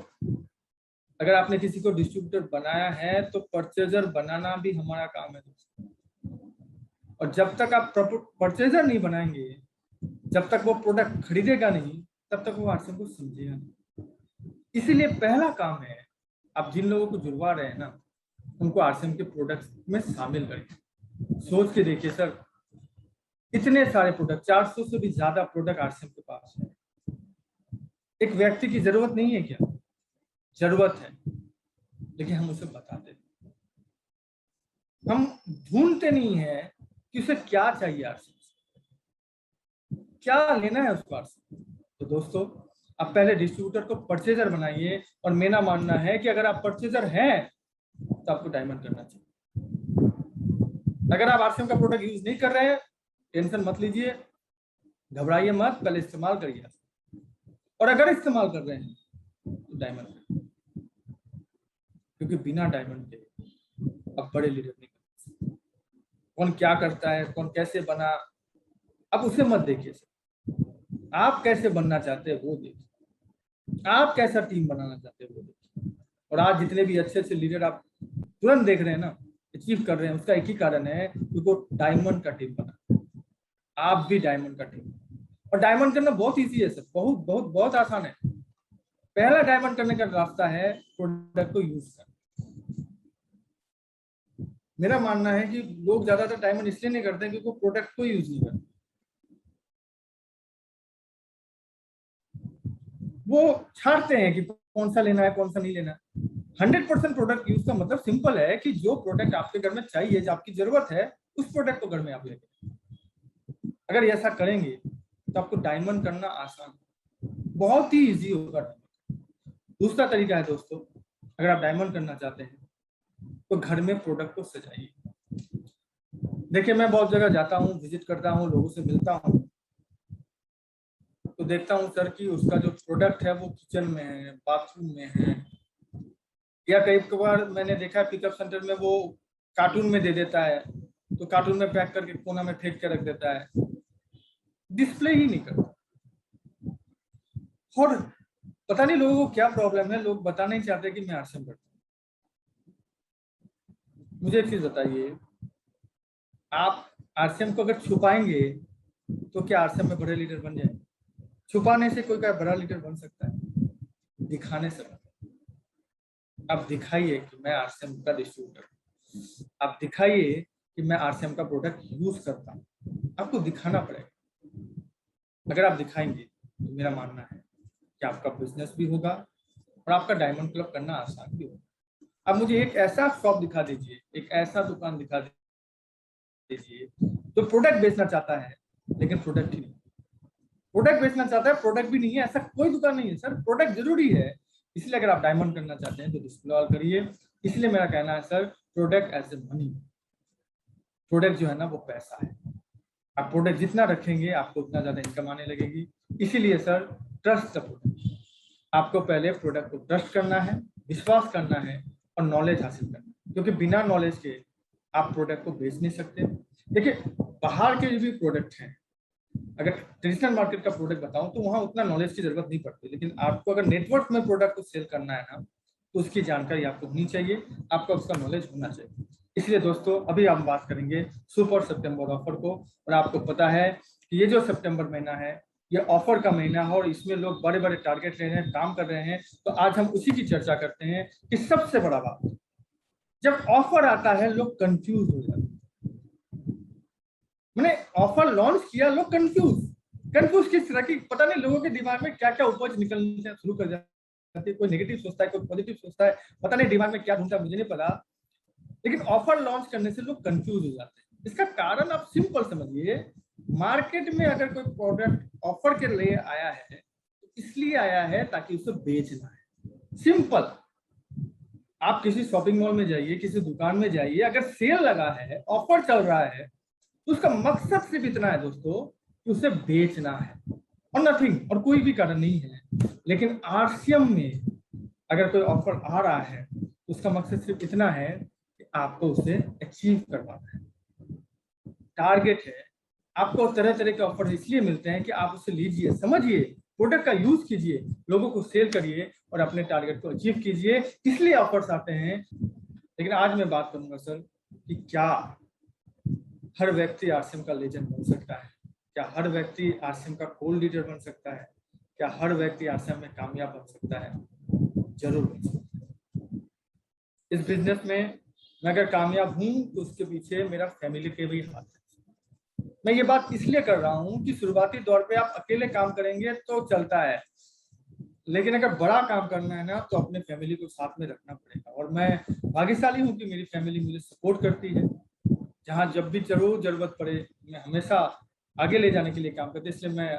अगर आपने किसी को डिस्ट्रीब्यूटर बनाया है तो परचेजर बनाना भी हमारा काम है दोस्तों। और जब तक आप परचेजर नहीं बनाएंगे, जब तक वो प्रोडक्ट खरीदेगा नहीं, तब तक वो आरसीएम को समझेगा नहीं। इसीलिए पहला काम है, आप जिन लोगों को जुड़वा रहे हैं ना, उनको आरसीएम के प्रोडक्ट्स में शामिल करें। सोच के देखिए सर, इतने सारे प्रोडक्ट, 400 से भी ज्यादा प्रोडक्ट आरसीएम के पास है। एक व्यक्ति की जरूरत नहीं है क्या? जरूरत है, लेकिन हम उसे बताते नहीं, हम ढूंढते नहीं है कि उसे क्या चाहिए आरसीएम, क्या लेना है उसको आरसीएम। तो दोस्तों, आप पहले डिस्ट्रीब्यूटर को परचेजर बनाइए, और मेरा मानना है कि अगर आप परचेजर हैं तो आपको डायमंड करना चाहिए। अगर आप आरसीएम का प्रोडक्ट यूज नहीं कर रहे हैं, टेंशन मत लीजिए, घबराइए मत, पहले इस्तेमाल करिए, और अगर इस्तेमाल कर रहे हैं तो डायमंड करिए, क्योंकि बिना डायमंड के अब बड़े लीडर नहीं करते। कौन क्या करता है, कौन कैसे बना, अब उसे मत देखिए सर, आप कैसे बनना चाहते हैं वो देखिए, आप कैसा टीम बनाना चाहते हैं वो देखिए। और आज जितने भी अच्छे अच्छे लीडर आप तुरंत देख रहे हैं ना, अचीव कर रहे हैं, उसका एक ही कारण है, क्योंकि डायमंड का टीम बना। आप भी डायमंड का टीम, और डायमंड करना बहुत इजी है सर, बहुत बहुत बहुत आसान है। पहला डायमंड करने का रास्ता है प्रोडक्ट को यूज करना। मेरा मानना है कि लोग ज्यादातर डायमंड इसलिए नहीं करते क्योंकि प्रोडक्ट को यूज नहीं करते, वो छांटते हैं कि कौन सा लेना है कौन सा नहीं लेना। 100% प्रोडक्ट यूज का मतलब सिंपल है कि जो प्रोडक्ट आपके घर में चाहिए, जो आपकी जरूरत है, उस प्रोडक्ट को घर में आप लेके, अगर ऐसा करेंगे तो आपको डायमंड करना आसान, बहुत ही इजी होगा। दूसरा तरीका है दोस्तों, अगर आप डायमंड करना चाहते हैं तो घर में प्रोडक्ट को सजाइए। देखिए, मैं बहुत जगह जाता हूँ, विजिट करता हूँ, लोगों से मिलता हूँ, तो देखता हूँ सर कि उसका जो प्रोडक्ट है वो किचन में है, बाथरूम में है, या कई बार मैंने देखा है पिकअप सेंटर में वो कार्टून में दे देता है, तो कार्टून में पैक करके कोना में फेंक के रख देता है, डिस्प्ले ही नहीं करता। और पता नहीं लोगों को क्या प्रॉब्लम है, लोग बता नहीं चाहते कि मैं आरसीएम करता हूँ। मुझे एक चीज बताइए, आप आरसीएम को अगर छुपाएंगे तो क्या आरसीएम में बड़े लीडर बन जाएंगे? छुपाने से कोई क्या बड़ा लीडर बन सकता है? दिखाने से बनता है। आप दिखाइए कि मैं आरसीएम का डिस्ट्रीब्यूटर हूं, आप दिखाइए कि मैं आरसीएम का प्रोडक्ट यूज करता हूं, आपको दिखाना पड़ेगा। अगर आप दिखाएंगे तो मेरा मानना है कि आपका बिजनेस भी होगा और आपका डायमंड क्लब करना आसान भी होगा। अब मुझे एक ऐसा शॉप दिखा दीजिए, एक ऐसा दुकान दिखा दीजिए जो प्रोडक्ट बेचना चाहता है लेकिन प्रोडक्ट ही नहीं, प्रोडक्ट बेचना चाहता है प्रोडक्ट भी नहीं है, ऐसा कोई दुकान नहीं है। सर प्रोडक्ट जरूरी है, इसलिए अगर आप डायमंड करना चाहते हैं तो डिस्प्ले ऑल करिए। इसलिए मेरा कहना है sir, product as a money, product जो है ना वो पैसा है। आप प्रोडक्ट जितना रखेंगे आपको उतना ज्यादा इनकम आने लगेगी। इसीलिए सर ट्रस्ट द प्रोडक्ट, आपको पहले प्रोडक्ट को ट्रस्ट करना है, विश्वास करना है और नॉलेज हासिल करना है, क्योंकि बिना नॉलेज के आप प्रोडक्ट को बेच नहीं सकते। देखिए, बाहर के जो भी प्रोडक्ट हैं, अगर ट्रेडिशनल मार्केट का प्रोडक्ट बताऊं तो वहां उतना नॉलेज की जरूरत नहीं पड़ती, लेकिन आपको अगर नेटवर्क में प्रोडक्ट को सेल करना है ना, तो उसकी जानकारी आपको होनी चाहिए, आपका उसका नॉलेज होना चाहिए। इसलिए दोस्तों, अभी हम बात करेंगे सुपर सितंबर ऑफर को। और आपको पता है कि ये जो सितंबर महीना है ये ऑफर का महीना है और इसमें लोग बड़े बड़े टारगेट ले रहे हैं, काम कर रहे हैं। तो आज हम उसी की चर्चा करते हैं कि सबसे बड़ा बात, जब ऑफर आता है लोग कंफ्यूज हो जाते हैं। मैंने ऑफर लॉन्च किया, लोग कंफ्यूज किस तरह की, पता नहीं लोगों के दिमाग में क्या क्या उपज निकलना शुरू कर जाती है। कोई नेगेटिव सोचता है, कोई पॉजिटिव सोचता है, पता नहीं दिमाग में क्या ढूंढता है, मुझे नहीं पता। लेकिन ऑफर लॉन्च करने से लोग कंफ्यूज हो जाते हैं। इसका कारण आप सिंपल समझिए, मार्केट में अगर कोई प्रोडक्ट ऑफर के लिए आया है तो इसलिए आया है ताकि उसे बेचना है। सिंपल। आप किसी शॉपिंग मॉल में जाइए, किसी दुकान में जाइए, अगर सेल लगा है, ऑफर चल रहा है, तो उसका मकसद सिर्फ इतना है दोस्तों कि उसे बेचना है और नथिंग, और कोई भी कारण नहीं है। लेकिन आरसीएम में अगर कोई ऑफर आ रहा है तो उसका मकसद सिर्फ इतना है कि आपको उसे अचीव करवाना है, टारगेट है। आपको तरह तरह के ऑफर इसलिए मिलते हैं कि आप उसे लीजिए, समझिए, प्रोडक्ट का यूज कीजिए, लोगों को सेल करिए और अपने टारगेट को अचीव कीजिए, इसलिए ऑफर्स आते हैं। लेकिन आज मैं बात करूंगा सर कि क्या हर व्यक्ति आरसीएम का लेजेंड बन सकता है? क्या हर व्यक्ति आरसीएम का गोल्ड लीडर बन सकता है? क्या हर व्यक्ति आरसीएम में कामयाब बन सकता है? जरूर बन सकता है। इस बिजनेस में मैं अगर कामयाब हूं तो उसके पीछे मेरा फैमिली के भी हाथ है। मैं ये बात इसलिए कर रहा हूं कि शुरुआती दौर पे आप अकेले काम करेंगे तो चलता है, लेकिन अगर बड़ा काम करना है ना तो अपने फैमिली को साथ में रखना पड़ेगा। और मैं भाग्यशाली हूं कि मेरी फैमिली मुझे सपोर्ट करती है। जहां जब भी जरूरत पड़े मैं हमेशा आगे ले जाने के लिए काम करते, इसलिए मैं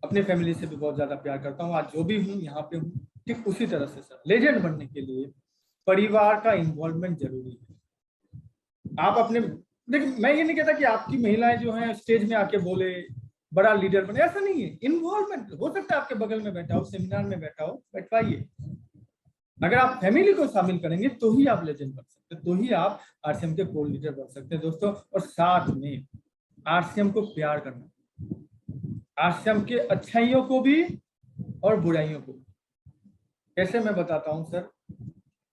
अपनी फैमिली से भी बहुत ज्यादा प्यार करता हूँ। आज जो भी हूँ यहाँ पे हूँ, ठीक उसी तरह से सर लेजेंड बनने के लिए परिवार का इन्वॉल्वमेंट जरूरी है। आप अपने, देखिए मैं ये नहीं कहता कि आपकी महिलाएं जो हैं स्टेज में आके बोले, बड़ा लीडर बने, ऐसा नहीं है। इन्वॉल्वमेंट हो सकता है, आपके बगल में बैठा हो, सेमिनार में बैठा हो, बैठवाइए। अगर आप फैमिली को शामिल करेंगे तो ही आप लेजेंड बन सकते हैं, तो ही आप आरसीएम के गोल्ड लीडर बन सकते हैं दोस्तों। और साथ में आरसीएम को प्यार करना, आरसीएम के अच्छाइयों को भी और बुराइयों को। कैसे मैं बताता हूं सर।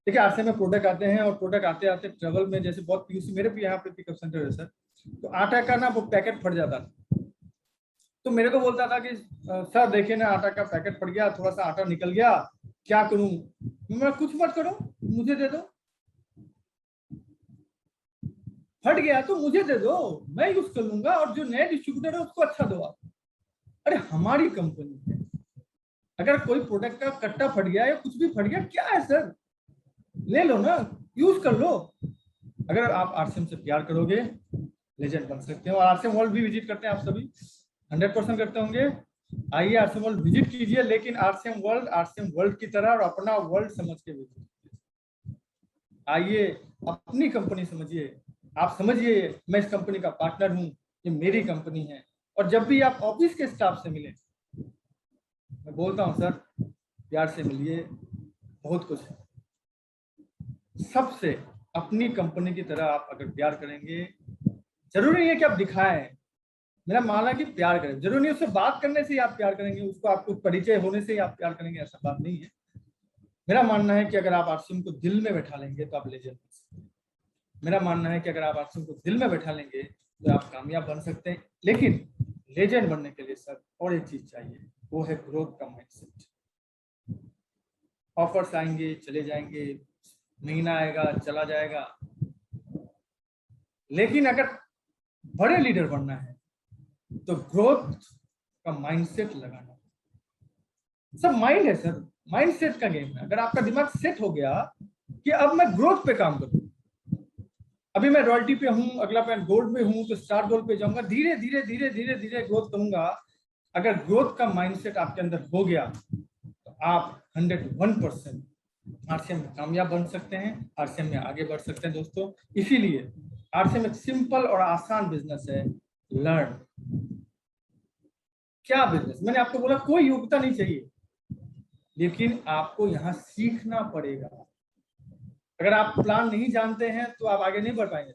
देखिए, आरसीएम में प्रोडक्ट आते हैं और प्रोडक्ट आते आते ट्रेवल में जैसे बहुत पीयूसी, मेरे भी यहाँ पे पिकअप सेंटर है सर, तो आटा का ना वो पैकेट फट जाता था, तो मेरे को बोलता था कि सर देखिए ना आटा का पैकेट फट गया, थोड़ा सा आटा निकल गया, क्या करूं? मैं कुछ मत करो, मुझे दे दो, फट गया तो मुझे दे दो, मैं यूज कर लूंगा, और जो नया डिस्ट्रीब्यूटर है उसको अच्छा दो आप। अरे हमारी कंपनी है, अगर कोई प्रोडक्ट का कट्टा फट गया या कुछ भी फट गया, क्या है सर, ले लो ना, यूज कर लो। अगर आप आरसीएम से प्यार करोगे, लेजेंड बन सकते हो। और आरसीएम वर्ल्ड भी विजिट करते हैं आप सभी, 100% करते होंगे। आइए आरसीएम वर्ल्ड विजिट कीजिए, लेकिन आरसीएम वर्ल्ड की तरह और अपना वर्ल्ड समझ के विजिट। आइए अपनी कंपनी समझिए, आप समझिए मैं इस कंपनी का पार्टनर हूँ, ये मेरी कंपनी है। और जब भी आप ऑफिस के स्टाफ से मिलें, मैं बोलता हूँ सर प्यार से मिलिए, बहुत कुछ है। सबसे अपनी कंपनी की तरह आप अगर प्यार करेंगे, जरूरी नहीं है कि आप दिखाएं, मेरा मानना है कि प्यार करें, जरूरी नहीं उससे बात करने से ही आप प्यार करेंगे, उसको आपको परिचय होने से ही आप प्यार करेंगे, ऐसा बात नहीं है। मेरा मानना है कि अगर आप आरसीएम को दिल में बैठा लेंगे तो आप लेजेंड बन सकते हैं। मेरा मानना है कि अगर आप आरसीएम को दिल में बैठा लेंगे तो आप कामयाब बन सकते हैं। लेकिन लेजेंड बनने के लिए सर और एक चीज चाहिए, वो है ग्रोथ का माइंडसेट। ऑफर्स आएंगे चले जाएंगे, महीना आएगा चला जाएगा, लेकिन अगर बड़े लीडर बनना है तो ग्रोथ का माइंडसेट लगाना। सब माइंड है सर, माइंडसेट का गेम है। अगर आपका दिमाग सेट हो गया कि अब मैं ग्रोथ पे काम करूं, अभी मैं रॉयल्टी पे हूं, अगला मैं गोल्ड पे हूं, तो स्टार गोल्ड पे जाऊंगा, धीरे धीरे धीरे धीरे धीरे ग्रोथ करूंगा। अगर ग्रोथ का माइंडसेट आपके अंदर हो गया तो आप 101% आरसीएम में कामयाब बन सकते हैं, आरसीएम में आगे बढ़ सकते हैं दोस्तों। इसीलिए आरसीएम एक सिंपल और आसान बिजनेस है। लर्न। क्या बिजनेस, मैंने आपको बोला कोई योग्यता नहीं चाहिए, लेकिन आपको यहाँ सीखना पड़ेगा। अगर आप प्लान नहीं जानते हैं तो आप आगे नहीं बढ़ पाएंगे।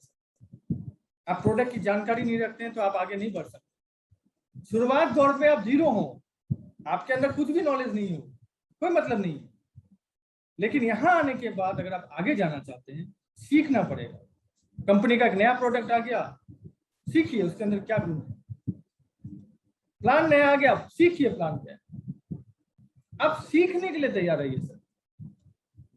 आप प्रोडक्ट की जानकारी नहीं रखते हैं तो आप आगे नहीं बढ़ सकते। शुरुआत दौर पे आप जीरो हो, आपके अंदर कुछ भी नॉलेज नहीं हो, कोई मतलब नहीं है। लेकिन यहाँ आने के बाद अगर आप आगे जाना चाहते हैं, सीखना पड़ेगा। कंपनी का एक नया प्रोडक्ट आ गया, सीखिए उसके अंदर क्या गुण है। प्लान नया आ गया, सीखिए प्लान क्या है। आप सीखने के लिए तैयार रहिए सर।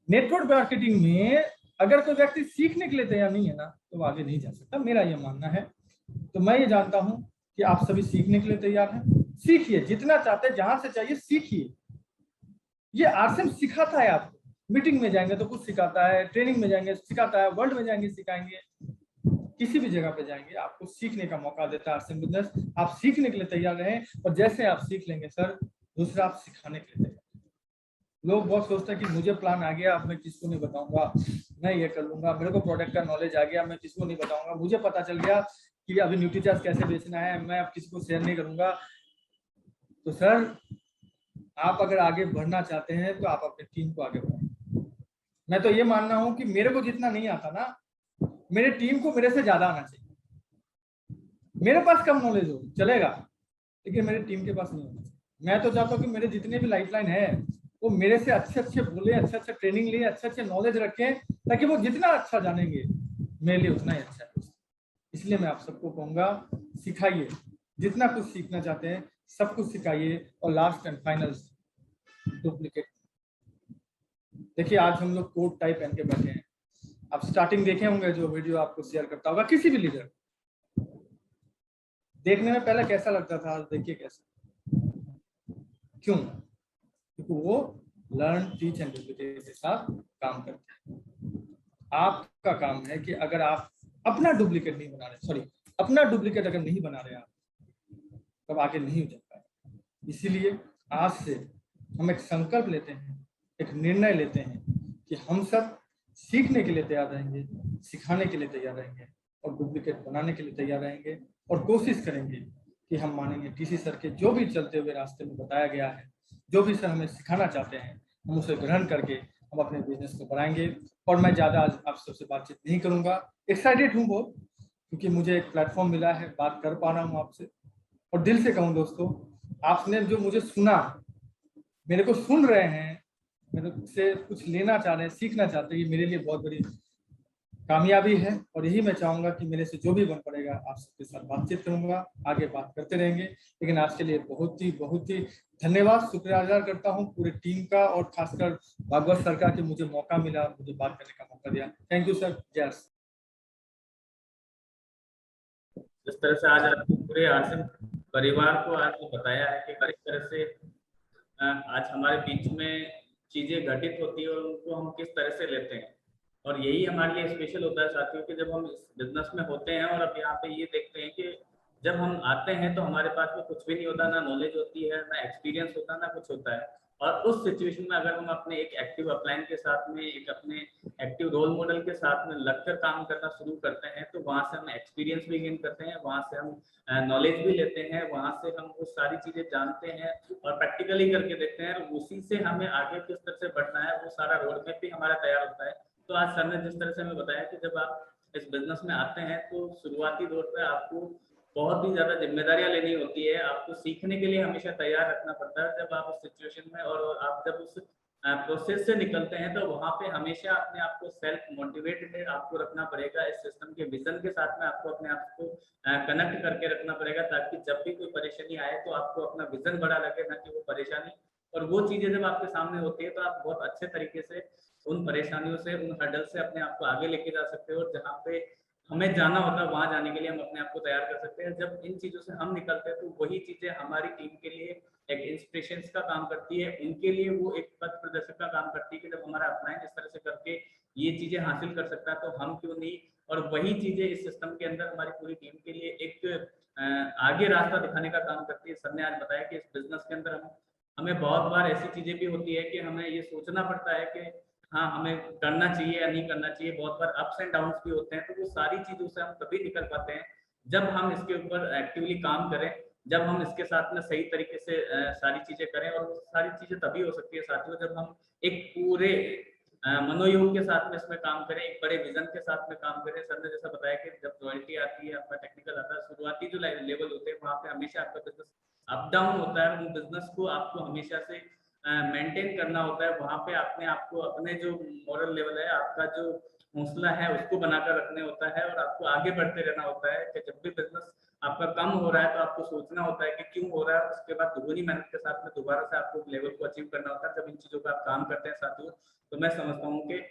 नेटवर्क मार्केटिंग में अगर कोई व्यक्ति सीखने के लिए तैयार नहीं है ना, तो वो आगे नहीं जा सकता, मेरा ये मानना है। तो मैं ये जानता हूं कि आप सभी सीखने के लिए तैयार हैं। सीखिए जितना चाहते हैं, जहां से चाहिए सीखिए। ये आरसीएम सिखाता है आपको। मीटिंग में जाएंगे तो कुछ सिखाता है, ट्रेनिंग में जाएंगे सिखाता है, वर्ल्ड में जाएंगे सिखाएंगे, किसी भी जगह पे जाएंगे आपको सीखने का मौका देता है आरसीएम बिजनेस। आप सीखने के लिए तैयार रहें, और जैसे आप सीख लेंगे सर, दूसरा आप सिखाने के लिए तैयार। लोग बहुत सोचते हैं कि मुझे प्लान आ गया, अब मैं किसको नहीं बताऊंगा, मैं ये कर लूंगा, मेरे को प्रोडक्ट का नॉलेज आ गया, मैं किसको नहीं बताऊंगा, मुझे पता चल गया कि अभी न्यूट्रीचार्ज कैसे बेचना है, मैं अब किसी को शेयर नहीं करूंगा। तो सर आप अगर आगे बढ़ना चाहते हैं तो आप अपनी टीम को आगे बढ़ाएं। मैं तो ये मानना हूं कि मेरे को जितना नहीं आता ना, मेरे टीम को मेरे से ज्यादा आना चाहिए। मेरे पास कम नॉलेज हो चलेगा, लेकिन मेरी टीम के पास नहीं होना चाहिए। मैं तो चाहता हूँ कि मेरे जितने भी लाइफलाइन है वो मेरे से अच्छे अच्छे बोले, अच्छे अच्छे ट्रेनिंग लिए, अच्छे अच्छे नॉलेज रखें, ताकि वो जितना अच्छा जानेंगे मेरे लिए उतना ही अच्छा है। इसलिए मैं आप सबको कहूंगा, सिखाइए, जितना कुछ सीखना चाहते हैं सब कुछ सिखाइए। और लास्ट एंड फाइनल, डुप्लीकेट। देखिए आज हम लोग कोट टाइप पहन के बैठे हैं, आप स्टार्टिंग देखे होंगे जो वीडियो आपको शेयर करता होगा किसी भी लीडर, देखने में पहले कैसा लगता था, आज देखिए कैसा। क्यों? क्योंकि वो लर्न टीच एंड डुप्लीकेट के साथ काम करते हैं। आपका काम है कि अगर आप अपना डुप्लीकेट नहीं बना रहे, सॉरी अपना डुप्लीकेट अगर नहीं बना रहे आप, तब आगे नहीं जा पाए। इसीलिए आज से हम एक संकल्प लेते हैं, एक निर्णय लेते हैं कि हम सब सीखने के लिए तैयार रहेंगे, सिखाने के लिए तैयार रहेंगे, और डुप्लीकेट बनाने के लिए तैयार रहेंगे। और कोशिश करेंगे कि हम मानेंगे टीसी सर के जो भी चलते हुए रास्ते में बताया गया है, जो भी सर हमें सिखाना चाहते हैं, हम उसे ग्रहण करके हम अपने बिजनेस को बढ़ाएंगे। और मैं ज़्यादा आज आप सबसे बातचीत नहीं करूंगा, एक्साइटेड हूँ बहुत, क्योंकि मुझे एक प्लेटफॉर्म मिला है, बात कर पा रहा हूँ आपसे। और दिल से कहूँ दोस्तों, आपने जो मुझे सुना, मेरे को सुन रहे हैं, मेरे से कुछ लेना चाह रहे हैं, सीखना चाहते हैं, ये मेरे लिए बहुत बड़ी कामयाबी है। और यही मैं चाहूंगा कि मेरे से जो भी बन पड़ेगा आप सबके साथ बातचीत करूंगा, आगे बात करते रहेंगे। लेकिन आज के लिए बहुत ही धन्यवाद, शुक्रिया अदा करता हूं पूरी टीम का, और खासकर भागवत सर का कि मुझे मौका मिला, मुझे बात करने का मौका दिया। Thank you sir. जय। जिस तरह से आज आपको पूरे आरसीएम परिवार को आपको बताया है कि किस तरह से आज हमारे बीच में चीजें घटित होती है और उनको हम किस तरह से लेते हैं। और यही हमारे लिए स्पेशल होता है साथियों कि जब हम इस बिजनेस में होते हैं और अब यहाँ पे ये देखते हैं कि जब हम आते हैं तो हमारे पास में कुछ भी नहीं होता, ना नॉलेज होती है, ना एक्सपीरियंस होता, ना कुछ होता है। और उस सिचुएशन में अगर हम अपने एक एक्टिव अपलाइन के साथ में, एक अपने एक्टिव रोल मॉडल के साथ में लगकर काम करना शुरू करते हैं, तो वहां से हम एक्सपीरियंस भी गेन करते हैं, वहां से हम नॉलेज भी लेते हैं, वहां से हम वो सारी चीजें जानते हैं और प्रैक्टिकली करके देखते हैं, और उसी से हमें आगे किस तरह से बढ़ना है वो सारा रोड मैप भी हमारा तैयार होता है। तो आज सर ने जिस तरह से हमें बताया कि जब आप इस बिजनेस में आते हैं तो शुरुआती दौर पे आपको बहुत ही ज्यादा जिम्मेदारियां लेनी होती है, आपको सीखने के लिए हमेशा तैयार रखना पड़ता है। जब आप उस सिचुएशन में और आप जब उस प्रोसेस से निकलते हैं तो वहां पे हमेशा अपने आप को सेल्फ मोटिवेटेड आपको रखना पड़ेगा, इस सिस्टम के विजन के साथ में आपको अपने आप को कनेक्ट करके रखना पड़ेगा, ताकि जब भी कोई परेशानी आए तो आपको अपना विजन बड़ा लगे, ना कि वो परेशानी। और वो चीजें जब आपके सामने होती है तो आप बहुत अच्छे तरीके से उन परेशानियों से, उन हर्डल से अपने आप को आगे लेके जा सकते हो, और जहाँ पे हमें जाना होता है वहां जाने के लिए हम अपने आप को तैयार कर सकते हैं। जब इन चीजों से हम निकलते हैं तो वही चीजें हमारी टीम के लिए एक इंस्पिरेशन का काम करती है, उनके लिए वो एक पथ प्रदर्शक का काम करती है कि जब हमारा अपलाइन इस तरह से करके ये चीजें हासिल कर सकता है तो हम क्यों नहीं। और वही चीजें इस सिस्टम के अंदर हमारी पूरी टीम के लिए एक आगे रास्ता दिखाने का काम करती है। सर ने आज बताया कि इस बिजनेस के अंदर हमें बहुत बार ऐसी चीजें भी होती है कि हमें ये सोचना पड़ता है कि हाँ हमें करना चाहिए या नहीं करना चाहिए, बहुत बार अप्स एंड डाउन्स भी होते हैं, तो वो सारी चीजों से हम तभी निकल पाते हैं जब हम इसके ऊपर एक्टिवली काम करें, जब हम इसके साथ में सही तरीके से सारी चीजें करें। और वो सारी चीजें तभी हो सकती है साथियों जब हम एक पूरे मनोयोग के साथ में इसमें काम करें, एक बड़े विजन के साथ में काम करें। सर ने जैसा बताया कि जब रॉयल्टी आती है, आपका टेक्निकल आता है, शुरुआती जो लेवल होते हैं वहां पे हमेशा आपका बिजनेस अप डाउन होता है, उन बिजनेस को आपको हमेशा से मेंटेन करना होता है। वहां पे अपने आपको अपने जो मॉरल लेवल है, आपका जो हौसला है उसको बनाकर रखने होता है, और आपको आगे बढ़ते रहना होता है कि जब भी बिजनेस आपका कम हो रहा है तो आपको सोचना होता है कि क्यों हो रहा है, उसके बाद दुगनी मेहनत के साथ में दोबारा से आपको लेवल को अचीव करना होता है। जब इन चीजों पर आप काम करते हैं साथियों, तो मैं समझता हूँ कि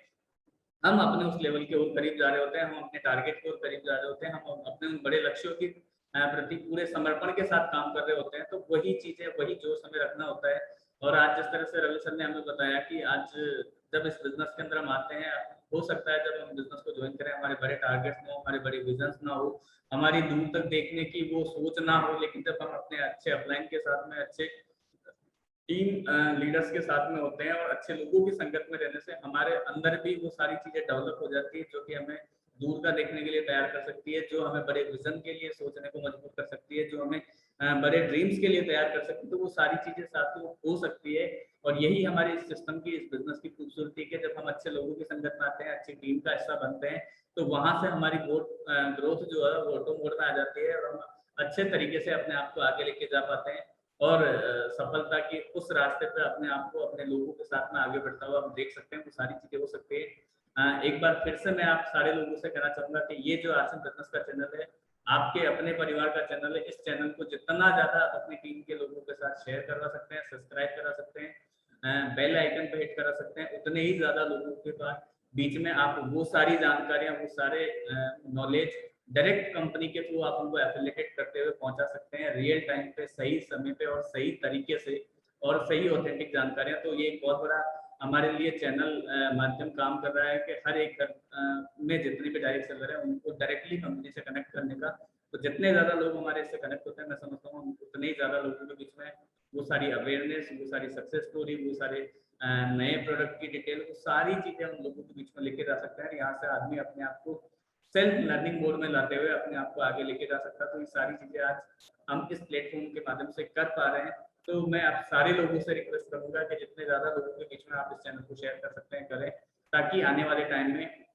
हम अपने उस लेवल के और करीब जा रहे होते हैं, हम अपने टारगेट के और करीब जा रहे होते हैं, हम अपने उन बड़े लक्ष्यों की प्रति पूरे समर्पण के साथ काम कर रहे होते हैं। तो वही चीजें, वही जोश हमें रखना होता है। और आज जिस तरह से रवि सर ने हमें बताया कि आज जब इस बिजनेस के अंदर हम आते हैं, हो सकता है जब हम बिजनेस को ज्वाइन करें हमारे बड़े टारगेट्स ना हो, हमारे बड़े विजन्स ना हो, हमारी दूर तक देखने की वो सोच ना हो, लेकिन जब हम अपने अच्छे अपलाइन के साथ में, अच्छे टीम लीडर्स के साथ में होते हैं और अच्छे लोगों की संगत में रहने से हमारे अंदर भी वो सारी चीजें डेवलप हो जाती है, जो कि हमें दूर का देखने के लिए तैयार कर सकती है, जो हमें बड़े विजन के लिए सोचने को मजबूर कर सकती है, जो हमें बड़े ड्रीम्स के लिए तैयार कर सकती है। तो वो सारी चीजें साथियों हो सकती है, और यही हमारे इस सिस्टम की, इस बिजनेस की खूबसूरती है। जब हम अच्छे लोगों की संगत में आते हैं, अच्छी टीम का हिस्सा बनते हैं, तो वहां से हमारी ग्रोथ जो है वो ऑटो मोड में आ जाती है, और हम अच्छे तरीके से अपने आप को आगे लेके जा पाते हैं, और सफलता की उस रास्ते पे अपने आप को, अपने लोगों के साथ में आगे बढ़ता हुआ हम देख सकते हैं। वो सारी चीजें हो सकती है। एक बार फिर से मैं आप सारे लोगों से कहना चाहूंगा कि ये जो आसिम बिजनेस का चैनल है, आपके अपने परिवार का चैनल है। इस चैनल को जितना ज्यादा आप अपनी टीम के लोगों के साथ शेयर करवा सकते हैं, सब्सक्राइब करा सकते हैं, बेल आइकन पे हिट करा सकते हैं, उतने ही ज्यादा लोगों के पास बीच में आप वो सारी जानकारियां, वो सारे नॉलेज डायरेक्ट कंपनी के थ्रू आप उनको एफिलिएटेड करते हुए पहुंचा सकते हैं, रियल टाइम पे, सही समय पे और सही तरीके से, और सही ऑथेंटिक जानकारियां। तो ये एक बहुत बड़ा हमारे लिए चैनल माध्यम काम कर रहा है कि हर एक में जितने भी डायरेक्ट सेलर है उनको डायरेक्टली कंपनी से कनेक्ट करने का। तो जितने ज्यादा लोग हमारे इससे कनेक्ट होते हैं, मैं समझता हूँ उतने ही ज्यादा लोगों के बीच में वो सारी अवेयरनेस, वो सारी सक्सेस स्टोरी, वो सारे नए प्रोडक्ट की डिटेल, वो सारी चीजें हम लोगों के बीच में लेके जा सकते हैं। यहाँ से आदमी अपने आप को सेल्फ लर्निंग मोड में लाते हुए अपने आप को आगे लेके जा सकता है। तो ये सारी चीजें आज हम इस प्लेटफॉर्म के माध्यम से कर पा रहे हैं। तो मैं आप सारे लोगों से रिक्वेस्ट करूंगा कि जितने ज्यादा लोगों के बीच में आप इस चैनल को शेयर कर सकते हैं करें, ताकि आने वाले टाइम में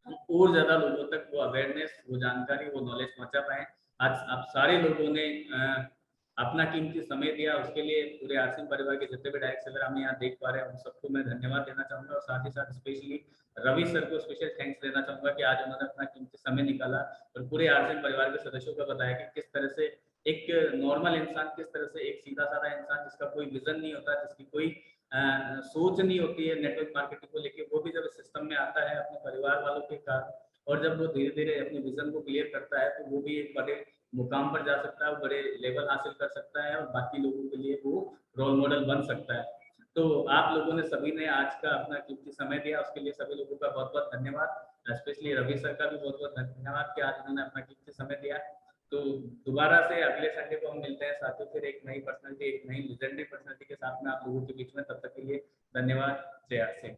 और ज्यादा लोगों तक वो अवेयरनेस, वो जानकारी, वो नॉलेज पहुंचा पाए। आज आप सारे लोगों ने अपना कीमती समय दिया, उसके लिए पूरे आसिम परिवार के जितने भी डायरेक्ट सेलर हम यहाँ देख पा रहे हैं उन सबको मैं धन्यवाद देना चाहूंगा, और साथ ही साथ स्पेशली रवि सर को स्पेशल थैंक्स देना चाहूंगा कि आज उन्होंने अपना कीमती समय निकाला और पूरे आसिम परिवार के सदस्यों को बताया कि किस तरह से एक नॉर्मल इंसान, किस तरह से एक सीधा साधा इंसान जिसका कोई विजन नहीं होता, जिसकी कोई सोच नहीं होती है नेटवर्क मार्केटिंग को लेके, वो भी जब इस सिस्टम में आता है अपने परिवार वालों के कारण, और जब वो धीरे धीरे अपने विजन को क्लियर करता है, तो वो भी एक बड़े मुकाम पर जा सकता है, वो बड़े लेवल हासिल कर सकता है, और बाकी लोगों के लिए वो रोल मॉडल बन सकता है। तो आप लोगों ने सभी ने आज का अपना कीमती समय दिया, उसके लिए सभी लोगों का बहुत बहुत धन्यवाद। स्पेशली रवि सर का भी बहुत बहुत धन्यवाद कि आज उन्होंने अपना कीमती समय दिया। तो दोबारा से अगले संडे को हम मिलते हैं साथियों, फिर एक नई पर्सनालिटी, एक नई लेजेंडरी पर्सनालिटी के साथ में आप लोगों के बीच में। तब तक के लिए धन्यवाद। जय आर सिंह।